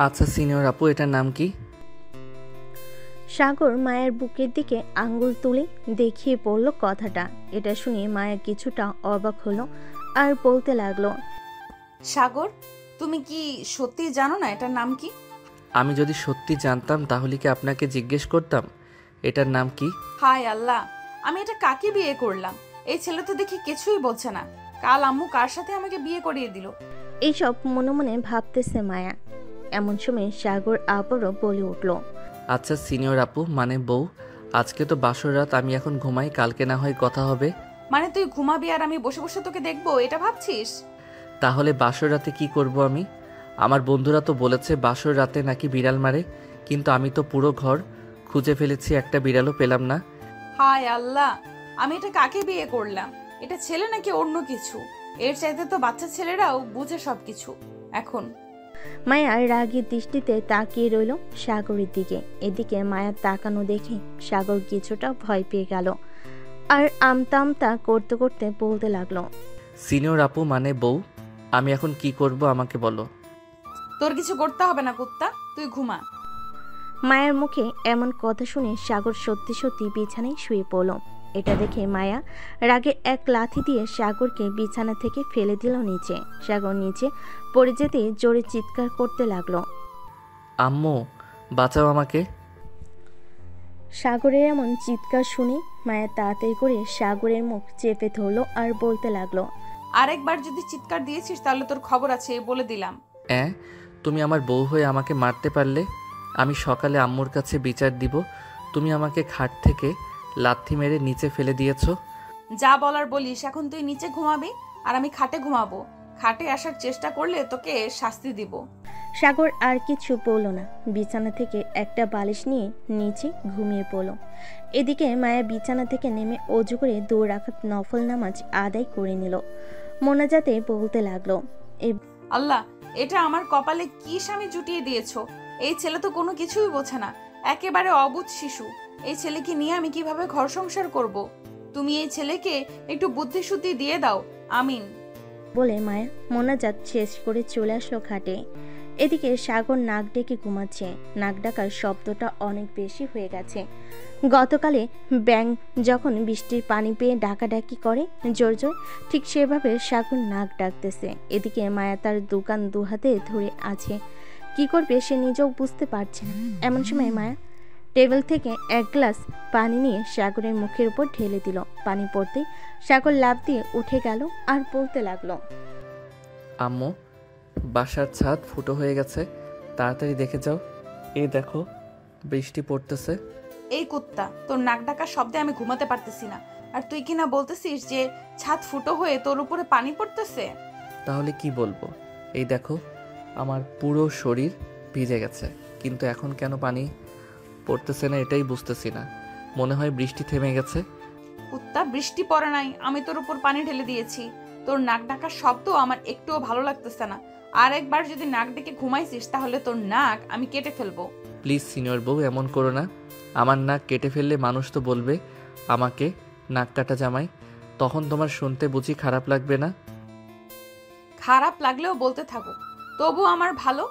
আচ্ছা সিনিয়র আপু, এটার নাম কি? সাগর মায়ের বুকের দিকে আঙ্গুল তুলে দেখিয়ে বলল কথাটা। এটা শুনে মায়া কিছুটা অবাক হলো আর বলতে লাগলো, সাগর, তুমি কি সত্যি জানো না এটার নাম কি? আমি যদি সত্যি জানতাম তাহলে কি আপনাকে জিজ্ঞেস করতাম এটার নাম কি? হায় আল্লাহ, আমি এটা কাকে বিয়ে করলাম? এই ছেলে তো দেখি কিছুই বলছে না। কাল আম্মু কার সাথে আমাকে বিয়ে করিয়ে দিল? এইসব মনে মনে ভাবতেছে মায়া। এমন সময় সাগর আবারও বলে উঠল, আচ্ছা সিনিয়র আপু, মানে বউ, আজকে তো বাসর রাত, আমি এখন ঘুমাই, কালকে না হয় কথা হবে। মানে তুই ঘুমাবি আর আমি বসে বসে তোকে দেখবো, এটা ভাবছিস? তাহলে বাসর রাতে কি করব আমি? আমার বন্ধুরা তো বলেছে বাসর রাতে নাকি বিড়াল মারে, কিন্তু আমি তো পুরো ঘর খুঁজে ফেলেছি, একটা বিড়ালও পেলাম না। হায় আল্লাহ, আমি এটা কাকে বিয়ে করলাম? এটা ছেলে নাকি অন্য কিছু? এর চাইতে তো বাচ্চা ছেলেরাও বুঝে সবকিছু এখন। মায়া রাগী দৃষ্টিতে তাকিয়ে রইল সাগরের দিকে। এদিকে মায়ার তাকানো দেখে সাগর কিছুটা ভয় পেয়ে গেল আর আমতা আমতা করতে করতে বলতে লাগলো, সিনিয়র আপু মানে বউ, আমি এখন কি করব আমাকে বলো। তোর কিছু করতে হবে না কুত্তা, তুই ঘুমা। মায়ের মুখে এমন কথা শুনে সাগর সত্যি সত্যি বিছানায় শুয়ে পড়ল। এটা দেখে মায়া রাগে এক লাথি দিয়ে সাগরকে বিছানা থেকে ফেলে দিল নিচে। সাগর নিচে পড়ে যেতে জোরে চিৎকার করতে লাগলো। আম্মু, বাঁচাও আমাকে। সাগরের এমন চিৎকার শুনে মায়া তাড়াতাড়ি করে সাগরের মুখ চেপে ধরলো আর বলতে লাগলো, আরেকবার যদি চিৎকার দিয়েছিস তাহলে তোর খবর আছে, বলে দিলাম। তুমি আমার বউ হয়ে আমাকে মারতে পারলে? আমি সকালে আম্মুর কাছে বিচার দিব। তুমি আমাকে খাট থেকে লাথি মেরে নিচে ফেলে দিয়েছো। যা বলার বলিস, এখন তুই নিচে ঘুমাবি আর আমি খাটে ঘুমাবো। খাটে আসার চেষ্টা করলে তোকে শাস্তি দিব। সাগর আর কিছু বলল না, বিছানা থেকে একটা বালিশ নিয়ে নিচে ঘুমিয়ে পড়ল। এদিকে মায়া বিছানা থেকে নেমে অজু করে 2 রাকাত নফল নামাজ আদায় করে নিল। মোনাজাতে বলতে লাগলো, আল্লাহ, এটা আমার কপালে কি স্বামী জুটিয়ে দিয়েছো? এই ছেলে তো কোনো কিছুই বোঝে না, একেবারে অবুঝ শিশু। এই ছেলেকে নিয়ে আমি কিভাবে ঘর সংসার করব? তুমি এই ছেলেকে একটু বুদ্ধি শুদ্ধি দিয়ে দাও, আমিন। বলে মায়া মোনাজাত শেষ করে চলে আসলো খাটে। এদিকে সাগর নাক ডেকে ঘুমাচ্ছে। নাক ডাকার শব্দটা অনেক বেশি হয়ে গেছে। গতকালে ব্যাঙ যখন বৃষ্টির পানি পেয়ে ডাকাডাকি করে জোর জোর, ঠিক সেভাবে সাগর নাক ডাকতেছে। এদিকে মায়া তার দোকান দুহাতে ধরে আছে, কি করবে সে নিজেও বুঝতে পারছে না। এমন সময় মায়া টেবিল থেকে এক গ্লাস পানি নিয়ে সাগরের মুখের উপর ঢেলে দিল। পানি পড়তেই সাগর লাফ দিয়ে উঠে গেল আর বলতে লাগলো, আম্মু, বাসার ছাদ ফুটো হয়ে গেছে, তাড়াতাড়ি দেখে যাও। এই দেখো, বৃষ্টি পড়তেছে। এই কুত্তা, তোর নাক ডাকার শব্দে আমি ঘুমাতে পারতেছি না, আর তুই কিনা বলতেছিস যে ছাদ ফুটো হয়ে তোর উপরে পানি পড়তেছে। তাহলে কি বলবো? এই দেখো, আমার পুরো শরীর ভিজে গেছে, কিন্তু এখন কেন পানি পড়তেছে না এটাই বুঝতেছি না। মনে হয় বৃষ্টি থেমে গেছে। কুত্তা, বৃষ্টি পড়ে নাই, আমি তোর উপর পানি ঢেলে দিয়েছি। তোর নাক ডাকার শব্দ আমার একটুও ভালো লাগতেছে না। আর একবার যদি নাক ডেকে ঘুমাইছিস তাহলে তোর নাক আমি কেটে ফেলবো। প্লিজ সিনিয়র বউ, এমন করো না। আমার নাক কেটে ফেললে মানুষ তো বলবে আমাকে নাক কাটা জামাই, তখন তোমার শুনতে বুঝি খারাপ লাগবে না? খারাপ লাগলেও বলতে থাকো, তবু আমার ভালো।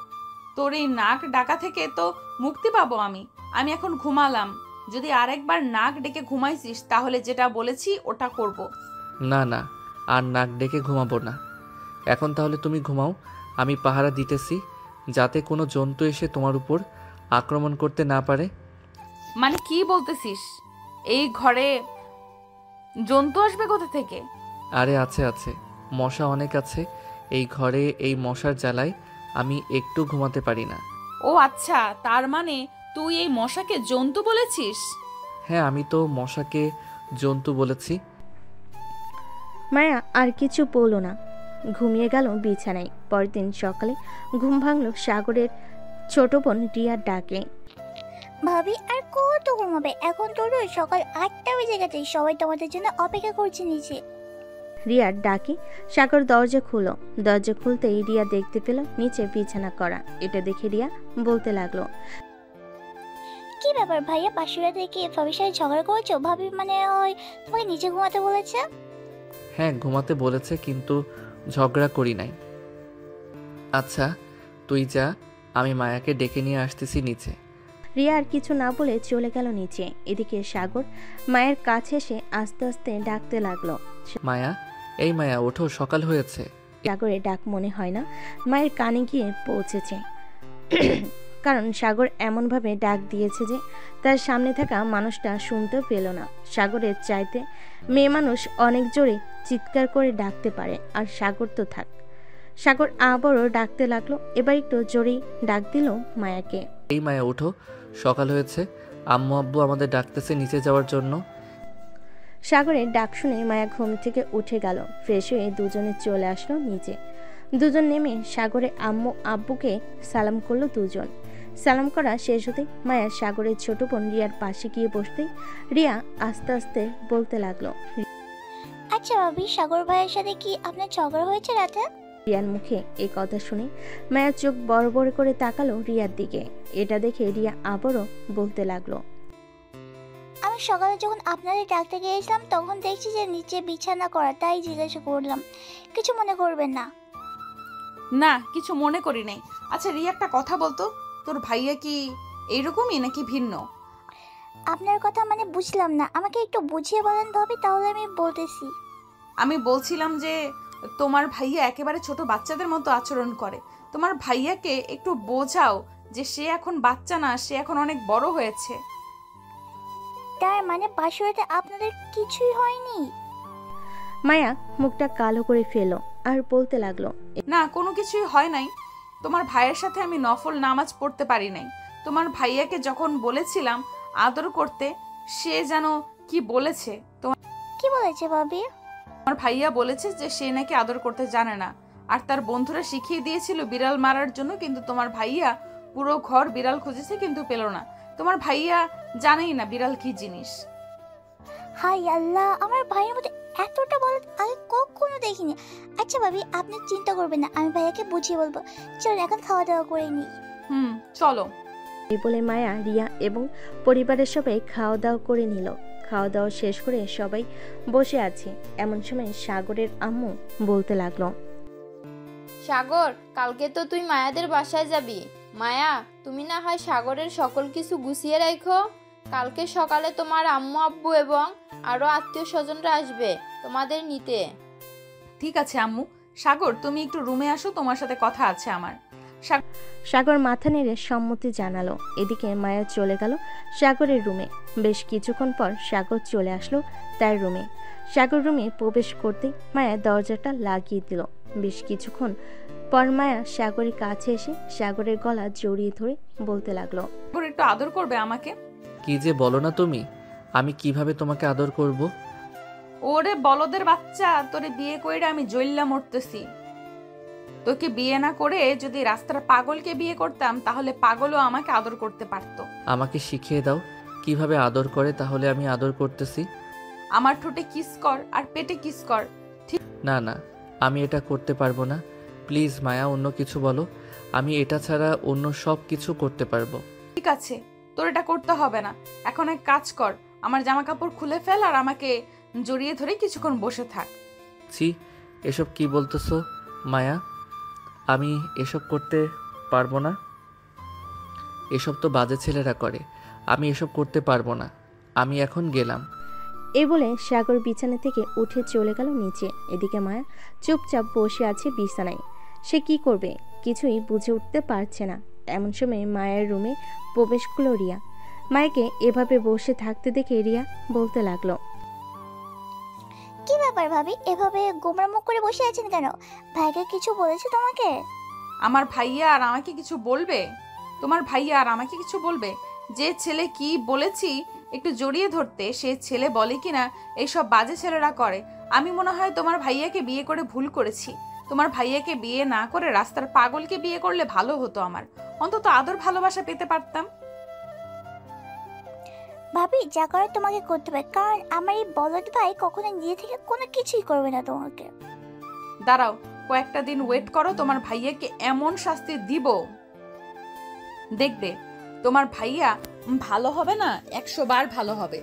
তোর এই নাক ডাকা থেকে তো মুক্তি পাবো আমি। আমি এখন ঘুমালাম, যদি আরেকবার নাক ডেকে ঘুমাইছিস তাহলে যেটা বলেছি ওটা করব। না না, আর নাক ডেকে ঘুমাবো না। এখন তাহলে তুমি ঘুমাও, আমি পাহারা দিতেছি, যাতে কোনো জন্তু এসে তোমার উপর আক্রমণ করতে না পারে। মানে কি বলতেছিস? এই ঘরে জন্তু আসবে কোথা থেকে? আরে আছে আছে, মশা অনেক আছে এই ঘরে, এই মশার জ্বালায় আমি একটু ঘুমাতে পারি না। ও আচ্ছা, তার মানে তুই এই মশাকে জন্তু বলেছিস? হ্যাঁ, আমি তো মশাকে জন্তু বলেছি। মায়া আর কিছু বলল না, ঘুমিয়ে গেল বিছানায়। পরের দিন সকালে ঘুম ভাঙল সাগরের ছোট বোন রিয়ার ডাকে। ভাবি আর কত ঘুমাবে? এখন তো রোজ সকাল 8টা বেজে গেছে, সবাই তোমাদের জন্য অপেক্ষা করছে নিচে। রিয়ার ডাকে সাগর দরজা খুলো। দরজা খুলতেই রিয়া দেখতে পেল নিচে বিছানা করা। এটা দেখে রিয়া বলতে লাগলো, কি ব্যাপার ভাইয়া, পাশুরা থেকে ভাবির সাথে ঝগড়া করেছো? ভাবি মানে হয় তোমাকে নিচে ঘুমাতে বলেছে? হ্যাঁ, ঘুমাতে বলেছে, কিন্তু ঝগড়া করি নাই। আচ্ছা তুই যা, আমি মায়াকে ডেকে নিয়ে আসতেছি নিচে। রিয়া আর কিছু না বলে চলে গেল নিচে। এদিকে সাগর মায়ের কাছে এসে আস্তে আস্তে ডাকতে লাগলো। মায়া, এই মায়া ওঠো, সকাল হয়েছে। সাগরের ডাক মনে হয় না মায়ের কানে গিয়ে পৌঁছেছে, কারণ সাগর এমনভাবে ডাক দিয়েছে যে তার সামনে থাকা মানুষটা শুনতেও পেল না। সাগরের চাইতে মেয়ে মানুষ অনেক জোরে চিৎকার করে ডাকতে পারে, আর সাগর তো থাক। সাগর আবারও ডাকতে লাগলো, এবার একটু জোরেই ডাক দিল মায়াকে। এই মায়া ওঠো, সকাল হয়েছে। আম্মু আব্বু আমাদের ডাকতেছে নিচে যাওয়ার জন্য। সাগরের ডাক শুনে মায়া ঘুম থেকে উঠে গেল। ফ্রেশ হয়ে দুজনে চলে আসলো নিচে। দুজন নেমে সাগরের আম্মু আব্বুকে সালাম করলো দুজন। সালাম করা শেষ হতে মায়া সাগরের ছোট বোন রিয়ার পাশে গিয়ে বসতেই রিয়া আস্তে আস্তে বলতে লাগলো। আচ্ছা ভাবি, সাগর ভাইয়ের সাথে কি আপনার ঝগড়া হয়েছে রাতে? রিয়ার মুখে এই কথা শুনে মায়া চোখ বড় বড় করে তাকালো রিয়ার দিকে। এটা দেখে রিয়া আবারও বলতে লাগলো। আমি সকালে যখন আপনাদের ডাকতে গিয়েছিলাম তখন দেখছি যে নিচে বিছানা করা, তাই জিজ্ঞাসা করলাম, কিছু মনে করবেন না। না, কিছু মনে করি নাই। আচ্ছা রিয়া, একটা কথা বলতো, তোর ভাইয়া কি এইরকমই নাকি ভিন্ন? আপনার কথা মানে বুঝলাম না, আমাকে একটু বুঝিয়ে বলেন ভাবি, তাহলে আমি বলতেছি। আমি বলছিলাম যে তোমার ভাইয়া একেবারে ছোট বাচ্চাদের মতো আচরণ করে। তোমার ভাইয়াকে একটু বোঝাও যে সে এখন বাচ্চা না, সে এখন অনেক বড় হয়েছে। তার মানে বাসুরাতে আপনাদের কিছুই হয়নি? মায়া মুখটা কালো করে ফেলো আর বলতে লাগলো। না, কোনো কিছুই হয় নাই। তোমার ভাইয়ের সাথে আমি নফল নামাজ পড়তে পারি নাই। তোমার ভাইয়াকে যখন বলেছিলাম আদর করতে, সে যেন কি বলেছে। কি বলেছে ভাবি? তোমার ভাইয়া বলেছে যে সে নাকি আদর করতে জানে না, আর তার বন্ধুরা শিখিয়ে দিয়েছিল বিড়াল মারার জন্য, কিন্তু তোমার ভাইয়া পুরো ঘর বিড়াল খুঁজেছে কিন্তু পেল না। তোমার ভাইয়া জানেই না বিড়াল কি জিনিস। হাই আল্লাহ, আমার ভাইয়ের মধ্যে এতটা বড় আগে কখনো দেখিনি। আচ্ছা ভাবি, আপনি চিন্তা করবেন না, আমি ভাইয়াকে বুঝিয়ে বলবো। চল এখন খাওয়া দাওয়া করে নিই। চলো। এই বলে মায়া, রিয়া এবং পরিবারের সবাই খাওয়া দাওয়া করে নিল। খাওয়া দাওয়া শেষ করে সবাই বসে আছে। এমন সময় সাগরের আম্মু বলতে লাগলো। সাগর, কালকে তো তুই মায়াদের বাসায় যাবি। মায়া, তুমি না হয় সাগরের সকল কিছু গুছিয়ে রাখো। কালকে সকালে তোমার আম্মু আব্বু এবং আরো আত্মীয় স্বজনরা আসবে তোমাদের নিতে। ঠিক আছে আম্মু। সাগর, তুমি একটু রুমে আসো, তোমার সাথে কথা আছে আমার। সাগর মাথা নেড়ে সম্মতি জানালো। এদিকে মায়া চলে গেল সাগরের রুমে। বেশ কিছুক্ষণ পর সাগর চলে আসলো তার রুমে। সাগর রুমে প্রবেশ করতেই মায়া দরজাটা লাগিয়ে দিল। বেশ কিছুক্ষণ পর মায়া সাগরের কাছে এসে সাগরের গলা জড়িয়ে ধরে বলতে লাগলো। সাগর, একটু আদর করবে আমাকে? কি যে বলো না তুমি, আমি কিভাবে তোমাকে আদর করব? ওরে বলদের বাচ্চা, তোরে বিয়ে কইরা আমি জইল্লা মরতেছি। তোকে বিয়ে না করে যদি রাস্তার পাগলকে বিয়ে করতাম, তাহলে পাগলও আমাকে আদর করতে পারতো। আমাকে শিখিয়ে দাও কিভাবে আদর করে, তাহলে আমি আদর করতেছি। আমার ঠোঁটে কিস কর আর পেটে কিস কর। না না, আমি এটা করতে পারবো না। প্লিজ মায়া, অন্য কিছু বলো। আমি এটা ছাড়া অন্য সব কিছু করতে পারবো। ঠিক আছে, তোর এটা করতে হবে না। এখন এক কাজ কর, আমার জামা কাপড় খুলে ফেল আর আমাকে জড়িয়ে ধরে কিছুক্ষণ বসে থাক। ছি, এসব কি বলতেছো মায়া? আমি এসব করতে পারবো না। এসব তো বাজে ছেলেরা করে, আমি এসব করতে পারবো না। আমি এখন গেলাম। এই বলে সাগর বিছানা থেকে উঠে চলে গেল নিচে। এদিকে মায়া চুপচাপ বসে আছে বিছানায়। সে কি করবে কিছুই বুঝে উঠতে পারছে না। এমন সময় মায়ের রুমে প্রবেশ করলো রিয়া। মায়াকে এভাবে বসে থাকতে দেখে রিয়া বলতে লাগলো। কি ব্যাপার ভাবি, এভাবে গোমরা মুখ করে বসে আছেন কেন? ভাইকে কিছু বলেছে তোমাকে? আমার ভাইয়া আর আমাকে কিছু বলবে? তোমার ভাইয়া আর আমাকে কিছু বলবে? যে ছেলে কি বলেছি একটু জড়িয়ে ধরতে, সে ছেলে বলে কিনা এইসব বাজে ছেলেরা করে। আমি মনে হয় তোমার ভাইয়াকে বিয়ে করে ভুল করেছি। তোমার ভাইয়াকে বিয়ে না করে রাস্তার পাগলকে বিয়ে করলে ভালো হতো, আমার অন্তত আদর ভালোবাসা পেতে পারতাম। ভাবি, যা করার তোমাকে করতে হবে, কারণ আমার এই বলদ ভাই কখনো নিজে থেকে কোনো কিছুই করবে না তোমাকে। দাঁড়াও, কয়েকটা দিন ওয়েট করো, তোমার ভাইয়াকে এমন শাস্তি দিব দেখবে তোমার ভাইয়া ভালো হবে না, 100 বার ভালো হবে।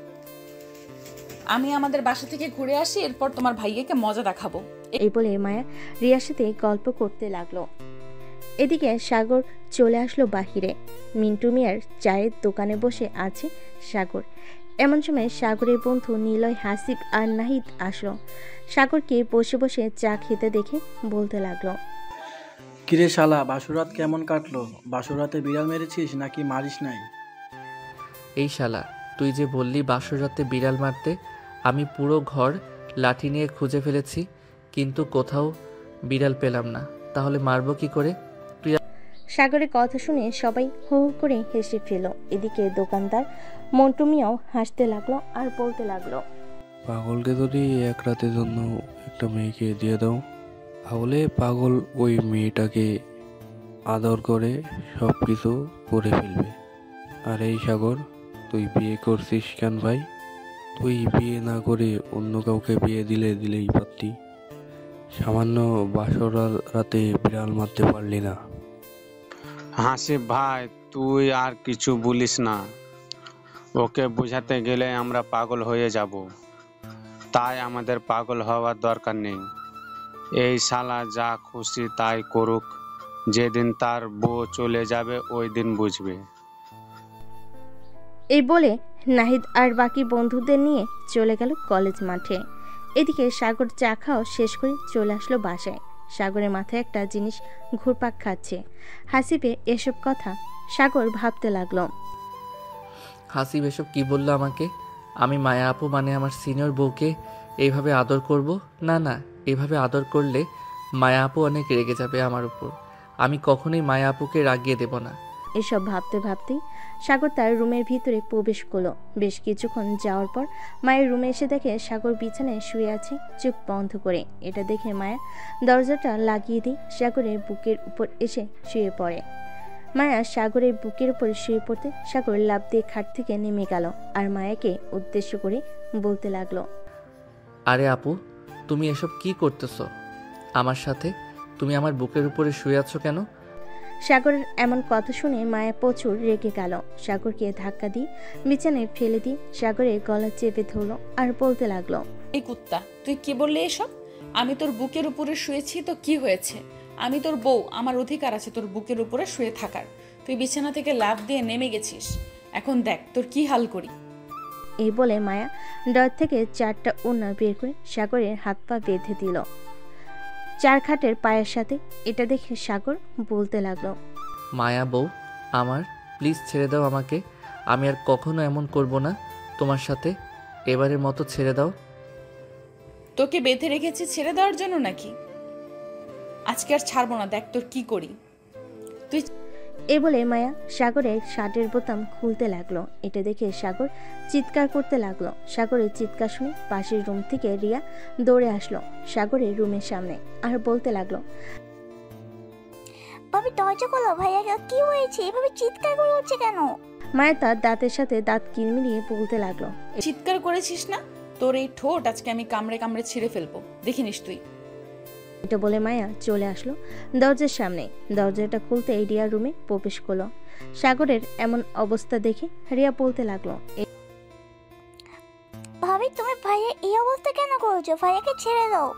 আমি আমাদের বাসা থেকে ঘুরে আসি, এরপর তোমার ভাইয়াকে মজা দেখাবো। এই বলে মায়া রিয়ার সাথে গল্প করতে লাগলো। এদিকে সাগর চলে আসলো বাহিরে। মিন্টু মিয়ার চায়ের দোকানে বসে আছে সাগর। এমন সময় সাগরের বন্ধু নিলয়, হাসিব আর নাহিদ আসলো। সাগরকে বসে বসে চা খেতে দেখে বলতে লাগলো, কিরে শালা, বাসুরাত কেমন কাটলো? বাসুরাতে বিড়াল মেরেছিস নাকি মারিস নাই? এই শালা, তুই যে বললি বাসর রাতে বিড়াল মারতে, আমি পুরো ঘর লাঠি নিয়ে খুঁজে ফেলেছি, কিন্তু কোথাও বিড়াল পেলাম না। তাহলে মারবো কি করে? সাগরের কথা শুনে সবাই হু হু করে হেসে ফেল। এদিকে দোকানদার মন্টু মিয়াও হাসতে লাগলো আর বলতে লাগলো, পাগলকে যদি এক রাতের জন্য একটা মেয়েকে দিয়ে দাও, তাহলে পাগল ওই মেয়েটাকে আদর করে সব কিছু করে ফেলবে। আর এই সাগর, তুই বিয়ে করছিস কেন ভাই? তুই বিয়ে না করে অন্য কাউকে বিয়ে দিলেই পারতি। সামান্য বাসর রাতে বিড়াল মারতে পারলি না। হাসিব ভাই, তুই আর কিছু বলিস না। ওকে বোঝাতে গেলে আমরা পাগল হয়ে যাব, তাই আমাদের পাগল হওয়ার দরকার নেই। এই শালা যা খুশি তাই করুক, যেদিন তার বউ চলে যাবে ওই দিন বুঝবে। এই বলে নাহিদ আর বাকি বন্ধুদের নিয়ে চলে গেল কলেজ মাঠে। এদিকে সাগর চা খাওয়া শেষ করে চলে আসলো বাসায়। সাগরের মাথায় একটা জিনিস ঘুরপাক খাচ্ছে। হাসিবে এসব কথা সাগর ভাবতে লাগলো। হাসিব এসব কি বললো আমাকে? আমি মায়া আপু মানে আমার সিনিয়র বউকে এইভাবে আদর করব? না না, এভাবে আদর করলে মায়া আপু অনেক রেগে যাবে আমার উপর। আমি কখনোই মায়া আপুকে রাগিয়ে দেব না। এসব ভাবতে ভাবতেই সাগর তার রুমের ভিতরে প্রবেশ করলো। বেশ কিছুক্ষণ যাওয়ার পর মায়ের রুমে এসে দেখে সাগর বিছানায় শুয়ে আছে চোখ বন্ধ করে। এটা দেখে মায়া দরজাটা লাগিয়ে দিয়ে সাগরের বুকের উপর এসে শুয়ে পড়ে। মায়া সাগরের বুকের উপর শুয়ে পড়তে সাগর লাফ দিয়ে খাট থেকে নেমে গেল আর মায়াকে উদ্দেশ্য করে বলতে লাগলো, আরে আপু, তুমি এসব কি করতেছো আমার সাথে? তুমি আমার বুকের উপরে শুয়ে আছো কেন? সাগরের এমন কথা শুনে মায়া প্রচুর রেগে গেল। সাগরকে ধাক্কা দিয়ে বিছানায় ফেলে দিয়ে সাগরের গলা চেপে ধরলো আর বলতে লাগলো, এই কুত্তা, তুই কি বললি এসব? আমি তোর বুকের উপরে শুয়েছি তো কি হয়েছে? আমি তোর বউ, আমার অধিকার আছে তোর বুকের উপরে শুয়ে থাকার। তুই বিছানা থেকে লাফ দিয়ে নেমে গেছিস, এখন দেখ তোর কি হাল করি। এই বলে মায়া ডর থেকে 4টা ওড়না বের করে সাগরের হাত পা বেঁধে দিল চার খাটের পায়ের সাথে। এটা দেখে সাগর বলতে লাগলো, মায়া বউ আমার, প্লিজ ছেড়ে দাও আমাকে। আমি আর কখনো এমন করব না তোমার সাথে। এবারের মতো ছেড়ে দাও। তোকে বেঁধে রেখেছি ছেড়ে দেওয়ার জন্য নাকি? আজকে আর ছাড়বো না, দেখ তোর কি করি। তুই এই বলে মায়া সাগরের শার্টের বোতাম খুলতে লাগলো। এটা দেখে সাগর চিৎকার করতে লাগলো। সাগরের চিৎকার শুনে পাশের রুম থেকে রিয়া দৌড়ে আসলো সাগরের রুমের সামনে আর বলতে লাগলো, ভাবি দরজা খোলো, ভাইয়া কি হয়েছে? এভাবে চিৎকার করে উঠছে কেন? মায়া তার দাঁতের সাথে দাঁত কিরমিরিয়ে বলতে লাগলো, চিৎকার করেছিস না? তোর এই ঠোঁট আজকে আমি কামড়ে কামড়ে ছিঁড়ে ফেলবো, দেখিনিস তুই। এটা বলে মায়া চলে আসলো দরজার সামনে। দরজাটা খুলতে রিয়া রুমে প্রবেশ করলো। সাগরের এমন অবস্থা দেখে রিয়া বলতে লাগলো, ভাবি তুমি ভাইয়া এই অবস্থা কেন করেছো? ভাইয়াকে ছেড়ে দাও।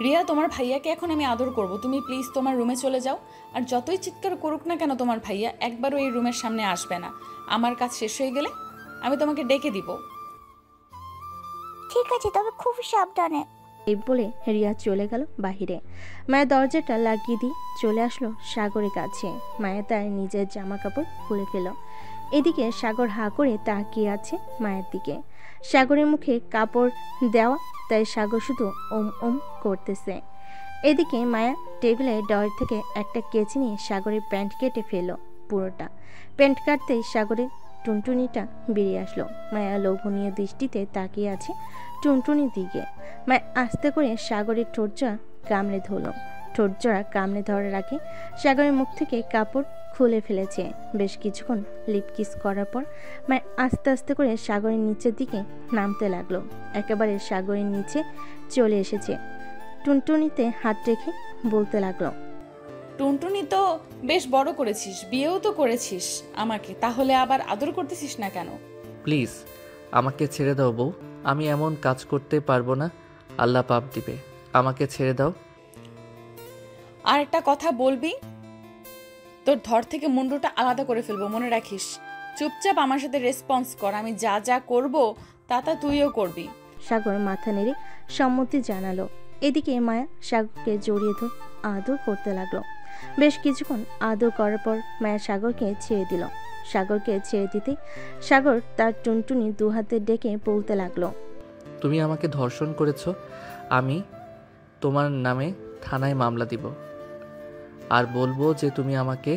রিয়া, তোমার ভাইয়াকে এখন আমি আদর করব, তুমি প্লিজ তোমার রুমে চলে যাও। আর যতই চিৎকার করুক না কেন তোমার ভাইয়া, একবারও এই রুমের সামনে আসবে না। আমার কাজ শেষ হয়ে গেলে আমি তোমাকে ডেকে দিব। ঠিক আছে, তবে খুব সাবধানে। এই বলে রিয়া চলে গেল বাহিরে। মায়া দরজাটা লাগিয়ে দিয়ে চলে আসলো সাগরের কাছে। মায়া তার নিজের জামা কাপড় খুলে ফেল। এদিকে সাগর হা করে তাকিয়ে আছে মায়ের দিকে। সাগরের মুখে কাপড় দেওয়া, তাই সাগর শুধু ওম ওম করতেছে। এদিকে মায়া টেবিলের ডয়ের থেকে একটা কেচি নিয়ে সাগরের প্যান্ট কেটে ফেলল পুরোটা। প্যান্ট কাটতেই সাগরের টুনটুনিটা বেরিয়ে আসলো। মায়া লোভনীয় দৃষ্টিতে তাকিয়ে আছে টুনটুনির দিকে। মায়া আস্তে করে সাগরের ঠোঁটজোড়া কামড়ে ধরল। ঠোঁটজোড়া কামড়ে ধরার আগে সাগরের মুখ থেকে কাপড় খুলে ফেলেছে। বেশ কিছুক্ষণ লিপ কিস করার পর মায়া আস্তে আস্তে করে সাগরের নিচের দিকে নামতে লাগলো। একেবারে সাগরের নিচে চলে এসেছে। টুনটুনিতে হাত রেখে বলতে লাগলো, টুনটুনি তো বেশ বড় করেছিস, বিয়েও তো করেছিস আমাকে, তাহলে আবার আদর করতেছিস না কেন? প্লিজ আমাকে ছেড়ে দাও বউ, আমি এমন কাজ করতে পারবো না, আল্লাহ পাপ দিবে। আমাকে ছেড়ে দাও। আর একটা কথা বলবি, তোর ধর থেকে মুন্ডুটা আলাদা করে ফেলবো, মনে রাখিস। চুপচাপ আমার সাথে রেসপন্স কর, আমি যা যা করব তা তা তুইও করবি। সাগর মাথা নেড়ে সম্মতি জানালো। এদিকে মায়া সাগরকে জড়িয়ে ধরে আদর করতে লাগলো। বেশ কিছুক্ষণ আদর করার পর মায়া সাগরকে ছেড়ে দিল। সাগরকে ছেড়ে দিতে সাগর তার টুনটুনি দু হাতে ডেকে বলতে লাগলো, তুমি আমাকে ধর্ষণ করেছো, আমি তোমার নামে থানায় মামলা দিব আর বলবো যে তুমি আমাকে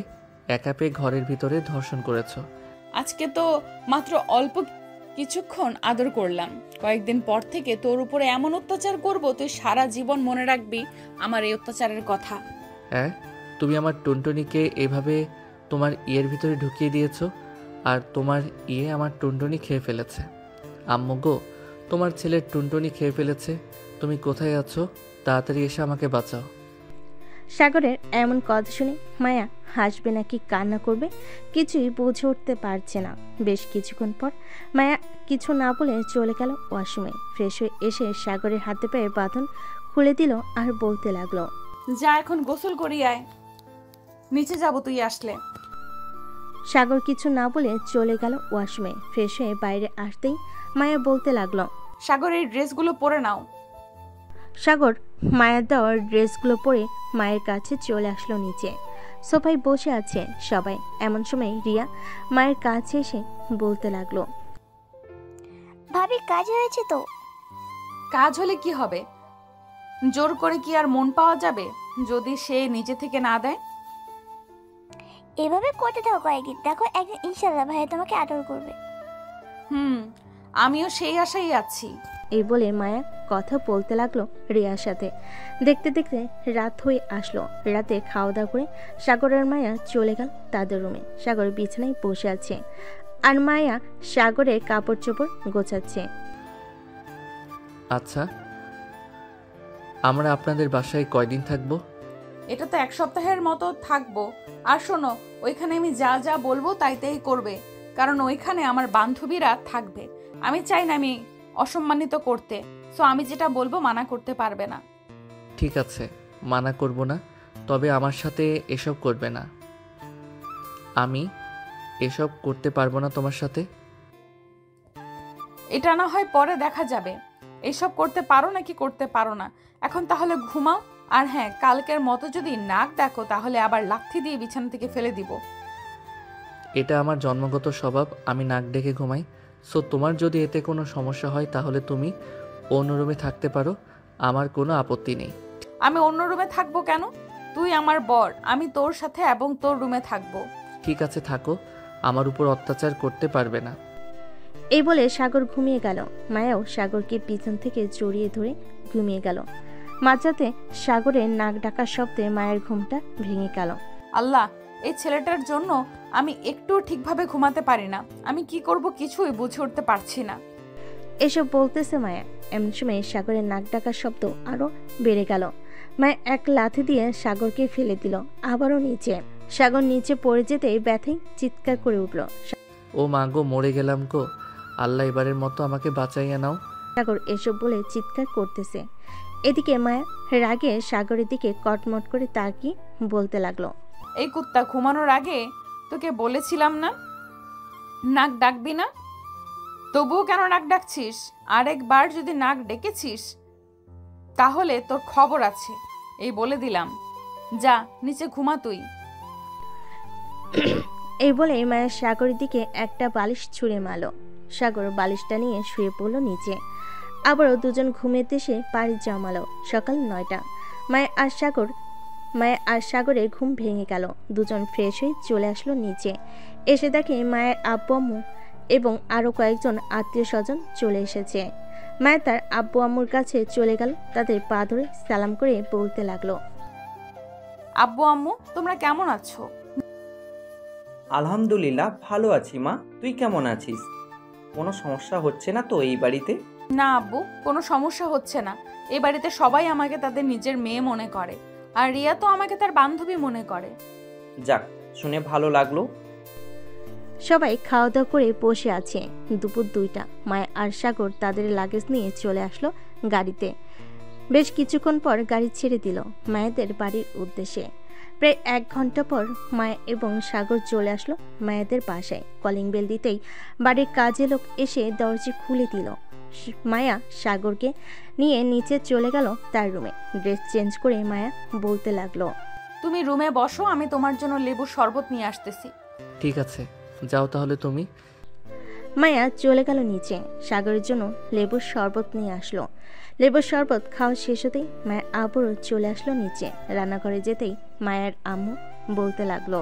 একা পেয়ে ঘরের ভিতরে ধর্ষণ করেছো। আজকে তো মাত্র অল্প কিছুক্ষণ আদর করলাম, কয়েকদিন পর থেকে তোর উপরে এমন অত্যাচার করব তুই সারা জীবন মনে রাখবি আমার এই অত্যাচারের কথা। হ্যাঁ, তুমি আমার টুনটুনিকে এভাবে তোমার ইয়ের ভিতরে ঢুকিয়ে দিয়েছো আর তোমার ইয়ে আমার টুনটুনি খেয়ে ফেলেছে। আম্মু গো, তোমার ছেলের টুনটুনি খেয়ে ফেলেছে, তুমি কোথায় আছো? তাড়াতাড়ি এসে আমাকে বাঁচাও। সাগরের এমন কথা শুনে মায়া হাসবে নাকি কান্না করবে কিছুই বুঝে উঠতে পারছে না। বেশ কিছুক্ষণ পর মায়া কিছু না বলে চলে গেল ওয়াশরুমে। ফ্রেশ হয়ে এসে সাগরের হাতে পায়ে বাঁধন খুলে দিল আর বলতে লাগলো, যা এখন গোসল করি আয়, নিচে যাব তুই আসলে। সাগর কিছু না বলে চলে গেল ওয়াশরুমে। ফ্রেশ হয়ে বাইরে আসতেই মায়া বলতে লাগলো, সাগর এই ড্রেসগুলো পরে নাও। সাগর মায়ের দেওয়ার ড্রেসগুলো পরে মায়ের কাছে চলে আসলো নিচে। সোফায় বসে আছে সবাই। এমন সময় রিয়া মায়ের কাছে এসে বলতে লাগলো, ভাবি কাজ হয়েছে তো? কাজ হলে কি হবে, জোর করে কি আর মন পাওয়া যাবে যদি সে নিজে থেকে না দেয়? এভাবে করতে থাকো কয়েকদিন, দেখো একদিন ইনশাল্লাহ ভাইয়া তোমাকে আদর করবে। আমিও সেই আশাই আছি। এই বলে মায়া কথা বলতে লাগলো রিয়ার সাথে। দেখতে দেখতে রাত হয়ে আসলো। রাতে খাওয়া দাওয়া করে সাগর আর মায়া চলে গেল তাদের রুমে। সাগর বিছানায় বসে আছে আর মায়া সাগরের কাপড় চোপড় গোছাচ্ছে। আচ্ছা, আমরা আপনাদের বাসায় কয়দিন থাকবো? এটা তো 1 সপ্তাহের মতো থাকবো। আর শোনো, ওইখানে আমি যা যা বলবো তাই তাই করবে, কারণ ওইখানে আমার বান্ধবীরা থাকবে। আমি চাই না আমি অসম্মানিত করতে, সো আমি যেটা বলবো মানা করতে পারবে না। ঠিক আছে, মানা করব না, তবে আমার সাথে এসব করবে না। আমি এসব করতে পারবো না তোমার সাথে। এটা না হয় পরে দেখা যাবে, এসব করতে পারো নাকি করতে পারো না। এখন তাহলে ঘুমাও। আর হ্যাঁ, কালকের মতো যদি নাক দেখো তাহলে আবার লাথি দিয়ে বিছানা থেকে ফেলে দিব। এটা আমার জন্মগত স্বভাব, আমি নাক ডেকে ঘুমাই। সো তোমার যদি এতে কোনো সমস্যা হয় তাহলে তুমি অন্য রুমে থাকতে পারো, আমার কোনো আপত্তি নেই। আমি অন্য রুমে থাকবো কেন? তুই আমার বর, আমি তোর সাথে এবং তোর রুমে থাকবো। ঠিক আছে, থাকো, আমার উপর অত্যাচার করতে পারবে না। এই বলে সাগর ঘুমিয়ে গেল। মায়াও সাগরকে পিছন থেকে জড়িয়ে ধরে ঘুমিয়ে গেল। মাঝরাতে সাগরের নাক ডাকার শব্দে মায়ের ঘুমটা ভেঙে গেল। আল্লাহ, এই ছেলেটার জন্য আমি একটুও ঠিকভাবে ঘুমাতে পারি না। আমি কি করব কিছুই বুঝে উঠতে পারছি না। এসব বলতেছে মায়া। এমন সময় সাগরের নাক ডাকার শব্দ আরো বেড়ে গেল। মায়া এক লাথি দিয়ে সাগরকে ফেলে দিল আবারও নিচে। সাগর নিচে পড়ে যেতেই ব্যথায় চিৎকার করে উঠল। ও মা গো, মরে গেলাম গো, আল্লাহ এবারের মতো আমাকে বাঁচাইয়া নাও। সাগর এসব বলে চিৎকার করতেছে। এদিকে মায়া রাগে সাগরের দিকে কটমট করে তাকিয়ে বলতে লাগলো, এই কুত্তা, ঘুমানোর আগে তোকে বলেছিলাম না নাক ডাকবি না? তবুও কেন নাক ডাকছিস? আরেকবার যদি নাক ডেকেছিস তাহলে তোর খবর আছে, এই বলে দিলাম। যা নিচে ঘুমা তুই। এই বলে মায়া সাগরের দিকে একটা বালিশ ছুঁড়ে মারল। সাগর বালিশটা নিয়ে শুয়ে পড়ল নিচে। আবারও দুজন ঘুমের দেশে পাড়ি জমালো। সকাল 9টা। মায়া আর সাগরের ঘুম ভেঙে গেল। দুজন ফ্রেশ হয়ে চলে আসলো নিচে। এসে দেখে মায়ের আব্বু আম্মু এবং আরো কয়েকজন আত্মীয় স্বজন চলে এসেছে। মায়া তার আব্বু আম্মুর কাছে চলে গেল। তাদের পা ধরে সালাম করে বলতে লাগলো, আব্বু আম্মু, তোমরা কেমন আছো? আলহামদুলিল্লাহ ভালো আছি মা, তুই কেমন আছিস? কোনো সমস্যা হচ্ছে না তো এই বাড়িতে? না আব্বু, কোনো সমস্যা হচ্ছে না। এই বাড়িতে সবাই আমাকে তাদের নিজের মেয়ে মনে করে, আর রিয়া তো আমাকে তার বান্ধবী মনে করে। যাক, শুনে ভালো লাগলো। সবাই খাওয়া দাওয়া করে বসে আছে। দুপুর 2টা। মায়া আর সাগর তাদের লাগেজ নিয়ে চলে আসলো গাড়িতে। বেশ কিছুক্ষণ পর গাড়ি ছেড়ে দিল মায়াদের বাড়ির উদ্দেশ্যে। প্রায় 1 ঘন্টা পর মায়া এবং সাগর চলে আসলো মায়াদের বাসায়। কলিং বেল দিতেই বাড়ির কাজে লোক এসে দরজা খুলে দিল। মায়া সাগরকে নিয়ে নিচে চলে গেল তার রুমে। ড্রেস চেঞ্জ করে মায়া বলতে লাগলো, তুমি রুমে বসো, আমি তোমার জন্য লেবুর শরবত নিয়ে আসতেছি। ঠিক আছে, যাও তাহলে তুমি। মায়া চলে গেল নিচে, সাগরের জন্য লেবুর শরবত নিয়ে আসলো। লেবুর শরবত খাওয়া শেষ হতেই মায়া আবারও চলে আসলো নিচে। রান্নাঘরে যেতেই মায়ার আম্মু বলতে লাগলো,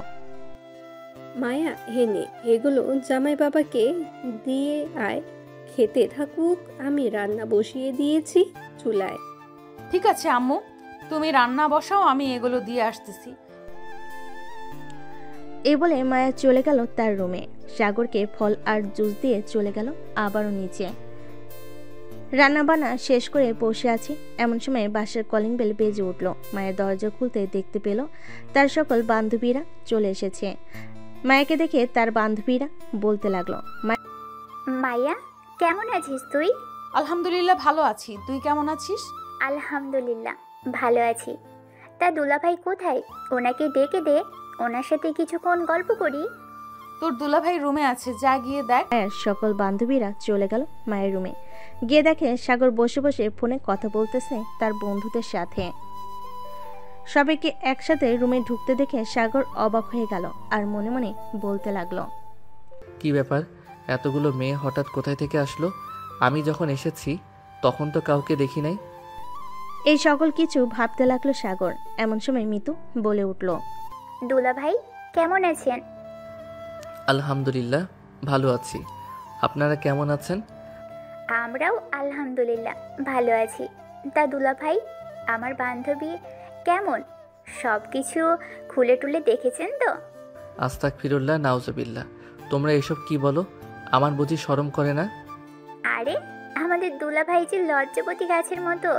মায়া হেনে এগুলো জামাই বাবাকে দিয়ে আয়, খেতে থাকুক, আমি রান্না বসিয়ে দিয়েছি চুলায়। ঠিক আছে আম্মু, তুমি রান্না বসাও, আমি এগুলো দিয়ে আসতেছি। এই বলে মায়া চলে গেল তার রুমে। সাগরকে ফল আর জুস দিয়ে চলে গেল আবারও নিচে। রান্নাবান্না শেষ করে বসে আছে, এমন সময় বাসার কলিং বেল বেজে উঠল। মায়ের দরজা খুলতে দেখতে পেল তার সকল বান্ধবীরা চলে এসেছে। মায়াকে দেখে তার বান্ধবীরা বলতে লাগলো, মায়া কেমন আছিস তুই? আলহামদুলিল্লাহ ভালো আছি, তুই কেমন আছিস? আলহামদুলিল্লাহ ভালো আছি। তা দুলাভাই কোথায়? ওনাকে ডেকে দে, ওনার সাথে কিছুক্ষণ গল্প করি। তোর দুলাভাই রুমে আছে, যা গিয়ে দেখ। মায়ের সকল বান্ধবীরা চলে গেল মায়ের রুমে। গিয়ে দেখে সাগর বসে বসে ফোনে কথা বলতেছে তার বন্ধুদের সাথে। সবাইকে একসাথে রুমে ঢুকতে দেখে সাগর অবাক হয়ে গেল আর মনে মনে বলতে লাগলো, কি ব্যাপার, এতগুলো মেয়ে হঠাৎ কোথায় থেকে আসলো? আমি যখন এসেছি তখন তো কাউকে দেখি নাই। এই সকল কিছু ভাবতে লাগলো সাগর। এমন সময় মিতু বলে উঠল, দুলাভাই কেমন আছেন? আলহামদুলিল্লাহ ভালো আছি, আপনারা কেমন আছেন? আমরাও আলহামদুলিল্লাহ ভালো আছি। তা দুলাভাই আমার বান্ধবী কেমন? সব কিছু খুলে টুলে দেখেছেন তো? আস্তাগফিরুল্লাহ নাউজুবিল্লাহ, তোমরা এসব কি বলো? আমার বুঝি শরম করে না? আরে আমাদের দুলাভাই যে লজ্জাপতি গাছের মতো,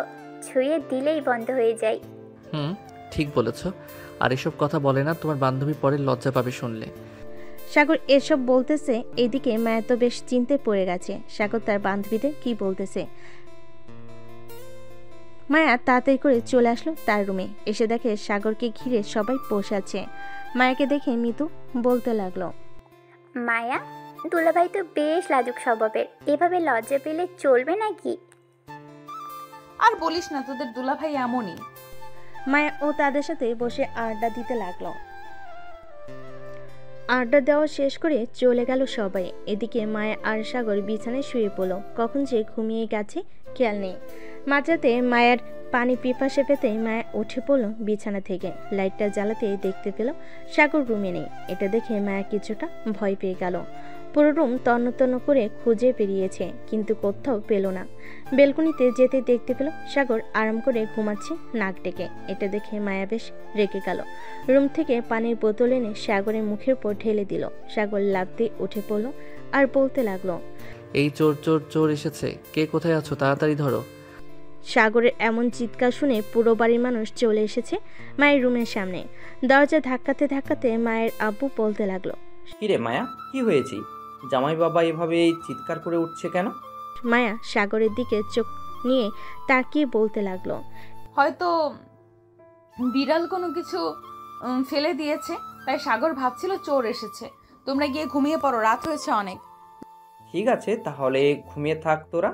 ছুঁয়ে দিলেই বন্ধ হয়ে যায়। ঠিক বলেছ। আর এসব কথা বলে না, তোমার বান্ধবী পরে লজ্জা পাবে শুনলে। সাগর এসব বলতেছে, এদিকে মায়া তো বেশ চিন্তে পড়ে গেছে সাগর তার বান্ধবীদের কি বলতেছে। মায়া তাড়াতাড়ি করে চলে আসলো তার রুমে। এসে দেখে সাগরকে ঘিরে সবাই বসে আছে। মায়াকে দেখে মিতু বলতে লাগলো, মায়া দুলাভাই তো বেশ লাজুক স্বভাবের, এভাবে লজ্জা পেলে চলবে নাকি? আর বলিস না, তোদের দুলাভাই এমনই। মায়া ও তাদের সাথে বসে আড্ডা দিতে লাগলো। আড্ডা দেওয়া শেষ করে চলে গেল সবাই। এদিকে মায়া আর সাগর বিছানায় শুয়ে পড়ল। কখন যে ঘুমিয়ে গেছে খেয়াল নেই। মাঝরাতে মায়ের পানি পিপাসা পেতে মায়া উঠে পড়ল বিছানা থেকে। লাইটটা জ্বালাতে দেখতে পেল সাগর রুমে নেই। এটা দেখে মায়া কিছুটা ভয় পেয়ে গেল। পুরো রুম তন্ন তন্ন করে খুঁজে বেরিয়েছে, কিন্তু কোথাও পেল না। বেলকনিতে যেতে দেখতে পেল সাগর আরাম করে ঘুমাচ্ছে নাক ডেকে। এটা দেখে মায়া বেশ রেগে গেল। রুম থেকে পানির বোতল এনে সাগরের মুখের উপর ঢেলে দিল। সাগর লাফ দিয়ে উঠে পড়ল আর বলতে লাগলো, এই চোর চোর চোর এসেছে, কে কোথায় আছো, তাড়াতাড়ি ধরো। সাগরের এমন চিৎকার শুনে পুরো বাড়ির মানুষ চলে এসেছে মায়ের রুমের সামনে। দরজা ধাক্কাতে ধাক্কাতে মায়ের আব্বু বলতে লাগলো, কিরে মায়া, কি হয়েছে? জামাই বাবা এভাবে চিৎকার করে উঠছে কেন? মায়া সাগরের দিকে চোখ নিয়ে তাকিয়ে বলতে লাগলো, হয়তো বিড়াল কোনো কিছু ফেলে দিয়েছে, তাই সাগর ভাবছিল চোর এসেছে। তোমরা গিয়ে ঘুমিয়ে পড়ো, রাত হয়েছে অনেক। ঠিক আছে, তাহলে ঘুমিয়ে থাক তোরা,